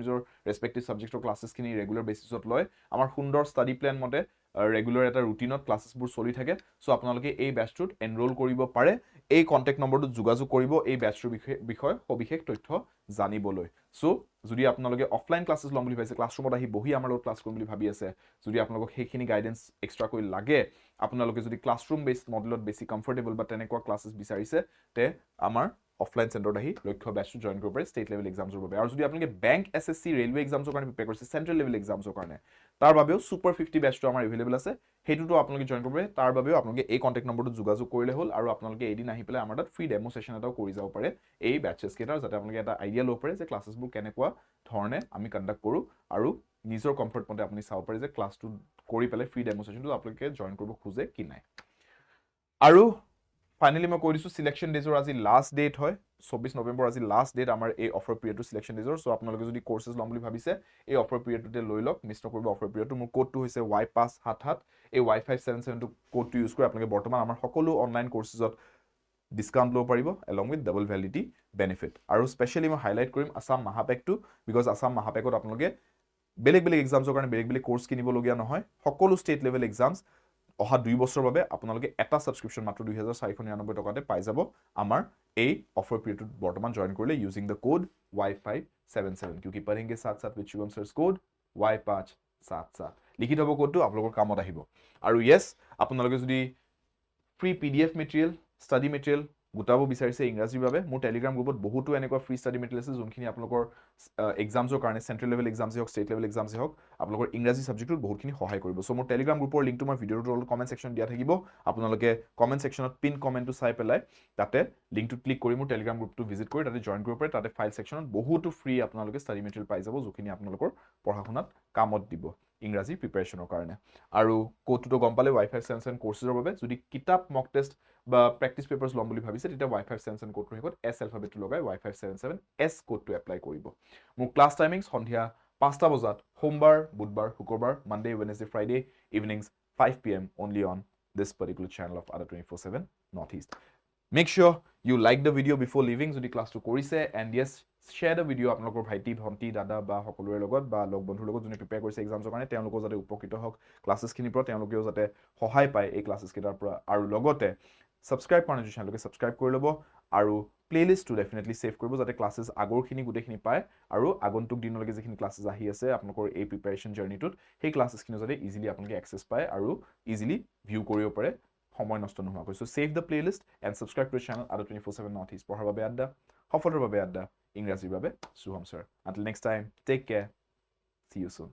ৰেসপেক্টিভ সাবজেক্টৰ ক্লাसेसখিনি ৰেগুলাৰ বেসিছত লয় আমাৰ সুন্দৰ ষ্টাডি প্ল্যান মতে ৰেগুলাৰ এটা ৰুটিনত ক্লাसेसবোৰ চলি থাকে সো আপোনালোকে এই ব্যাচটোত এনৰোল কৰিব পাৰে এই কন্টাক্ট নম্বৰটো যোগাযোগ কৰিব এই ব্যাচটোৰ বিষয় সবিশেষ তথ্য জানিবলৈ সো যদি আপোনালোকে অফলাইন ক্লাसेस লম বুলি ভাবিছে ক্লাছৰুমত আহি বহি আমাৰ লগত ক্লাছ কৰিম বুলি ভাবি আছে যদি আপোনালোকক সেইখিনি গাইডেন্স এক্সট্ৰা কৰি লাগে আপোনালোকে যদি ক্লাছৰুম বেসড মডেলত বেছি কমফৰ্টেবল বা তেনেকুৱা ক্লাसेस বিচাৰিছে তে আমাৰ অফলাইন সেন্টাৰত আহি লক্ষ্য ব্যাচটো জয়েন কৰিব পাৰে ষ্টেট লেভেল এক্সামছৰ বাবে আৰু যদি আপোনালোকে বেংক SSC ৰেলৱে এক্সামছৰ কাৰণে প্ৰিপেয়াৰ কৰিছে চেন্ট্ৰেল লেভেল এক্সামছৰ কাৰণে তাৰ বাবেও সুপাৰ 50 ব্যাচটো আমাৰ এভেইলেবল আছে হেতুটো আপোনালোকে জয়েন কৰিব পাৰে তাৰ বাবেও আপোনালোকে এই কন্টাক্ট নম্বৰটো যোগাযোগ কৰিলে হ'ল আৰু আপোনালোকে এদিন আহি পেলাই আমাৰ তাত ফ্ৰী ডেমো সেশন এটাও কৰি যাব পাৰে এই ব্যাচেছ কেটাৰ যাতে আপোনালোকে এটা আইডিয়া ল'ব পাৰে যে ক্লাसेसবোৰ কেনেকুৱা ধৰণে আমি কন্ডাক্ট কৰো আৰু নিজৰ কমফৰ্ট মতে আপুনি চাব পাৰে যে ক্লাছটো কৰি পেলাই ফ্ৰী ডেমো সেশনটো আপোনালোকে জয়েন কৰিব খোজে কি নাই আৰু ফাইনালি মই কৈ দিছো সিলেকশন ডেজৰ আজি লাষ্ট ডেট হয় 24 নৱেম্বৰ আজি লাষ্ট ডেট আমাৰ এই অফাৰ পিৰিয়ডটো সিলেকশন ডেজৰ সো আপোনালোকে যদি কোৰ্সেস লম বুলি ভাবিছে এই অফাৰ পিৰিয়ডটোতে লৈ লওক মিছ নকৰিব অফাৰ পিৰিয়ডটো মোৰ কোডটো হৈছে Y577 এই Y577 টো কোডটো ইউজ কৰি আপোনালোকে বৰ্তমান আমাৰ সকলো অনলাইন কোৰ্সেছত ডিসকাউন্ট লব পাৰিব along with double validity benefit আৰু স্পেশালি মই হাইলাইট কৰিম আসাম মহাপেকটো বিকজ আসাম মহাপেকত আপোনালোকে বেলেগ বেলেগ এক্সামছৰ কাৰণে বেলেগ বেলেগ কোৰ্স কিনিব লগিয়া নহয় সকলো ষ্টেট লেভেল এক্সামছ অহা 2 বছৰৰ বাবে আপোনালোকে এটা সাবস্ক্ৰিপশন মাত্ৰ 2499 টকাতে পাই যাব আমাৰ এই অফাৰ পিৰিয়ডত বৰ্তমান জয়েন কৰিলে ইউজিং দ্য কোড Y577 क्योंकि पढ़ेंगे साथ साथ with शुभम सर's कोड Y577 লিখি থব কোডটো আপোনালোকৰ কামত আহিব আৰু ইয়েস আপোনালোকে যদি free PDF material study material গোটাব বিচাৰিছে ইংৰাজীৰ বাবে মোৰ টেলিগ্ৰাম গ্ৰুপত বহুতো এনেকুৱা ফ্ৰী ষ্টাডি মেটেৰিয়েল আছে যোনখিনি আপোনালোকৰ এক্সামছৰ কাৰণে চেন্ট্ৰেল লেভেল এক্সামছ হওক ষ্টেট লেভেল এক্সামছ হওক আপোনালোকৰ ইংৰাজী সাবজেক্টত বহুতখিনি সহায় কৰিব সো মোৰ টেলিগ্ৰাম গ্ৰুপৰ লিংকটো মই ভিডিঅ'ৰ তলত কমেন্ট সেকশন দিয়া থাকিব আপোনালোকে কমেন্ট সেকশনত পিন কমেন্টটো চাই পেলাই তাতে লিংকটো ক্লিক কৰি মোৰ টেলিগ্ৰাম গ্ৰুপটো ভিজিট কৰি তাতে জয়েন কৰিব পাৰে তাতে ফাইল সেকশনত বহুতো ফ্ৰী আপোনালোকে ষ্টাডি মেটেৰিয়েল পাই যাব যোনখিনি আপোনালোকৰ পঢ়াশুনাত কামত দিব ইংৰাজী প্ৰিপাৰেচনৰ কাৰণে আৰু কোডটো গম পালে Y577 কোৰ্সেছৰ বাবে যদি কিতাপ মক টেষ্ট বা প্ৰেক্টিস পেপাৰছ লম বুলি ভাবিছে তেতিয়া Y577 কোডটো হেকত S এলফাবেটটো লগাই Y577 S কোডটো এপ্লাই কৰিব মোৰ ক্লাছ টাইমিংছ সন্ধিয়া 5টা বজাত সোমবাৰ বুধবাৰ শুক্ৰবাৰ Monday Wednesday Friday evenings 5 PM only on this particular channel of ADRE 24/7 Northeast. Make sure you like the video before leaving যদি ক্লাছটো কৰিছে and yes share the video আপোনালোকৰ ভাইটি ভন্টি দাদা বা সকলোৰে লগত বা লগ বন্ধুৰ লগত যোনে প্ৰিপেয়াৰ কৰিছে এক্সামছৰ কাৰণে তেওঁলোকৰ যাতে উপকৃত হওক ক্লাছেছখিনিৰ পৰা তেওঁলোকেও যাতে সহায় পায় এই ক্লাছেছ কেইটাৰ পৰা আৰু লগতে সাবস্ক্ৰাইব কৰা নাই চেনেলকে সাবস্ক্ৰাইব কৰি ল'ব আৰু প্লেলিষ্টটো ডেফিনেটলি সেভ কৰিব যাতে ক্লাছেছ আগৰখিনি গুটেখিনি পায় আৰু আগন্তুক দিনলৈকে যিখিনি ক্লাছেছ আহি আছে আপোনালোকৰ এই প্ৰিপাৰেচন জাৰ্নিটোত সেই ক্লাছেছখিনি যাতে ইজিলি আপোনালোকে এক্সেছ পায় আৰু ইজিলি ভিউ কৰিব পাৰে সময় নষ্ট নোহোৱাকৈ so save the playlist and subscribe to channel ADRE 24/7 Northeast পঢ়াৰ বাবে আড্ডা সফলৰ বাবে আড্ডা ইংৰাজীৰ বাবে Shubham sir until next time take care see you soon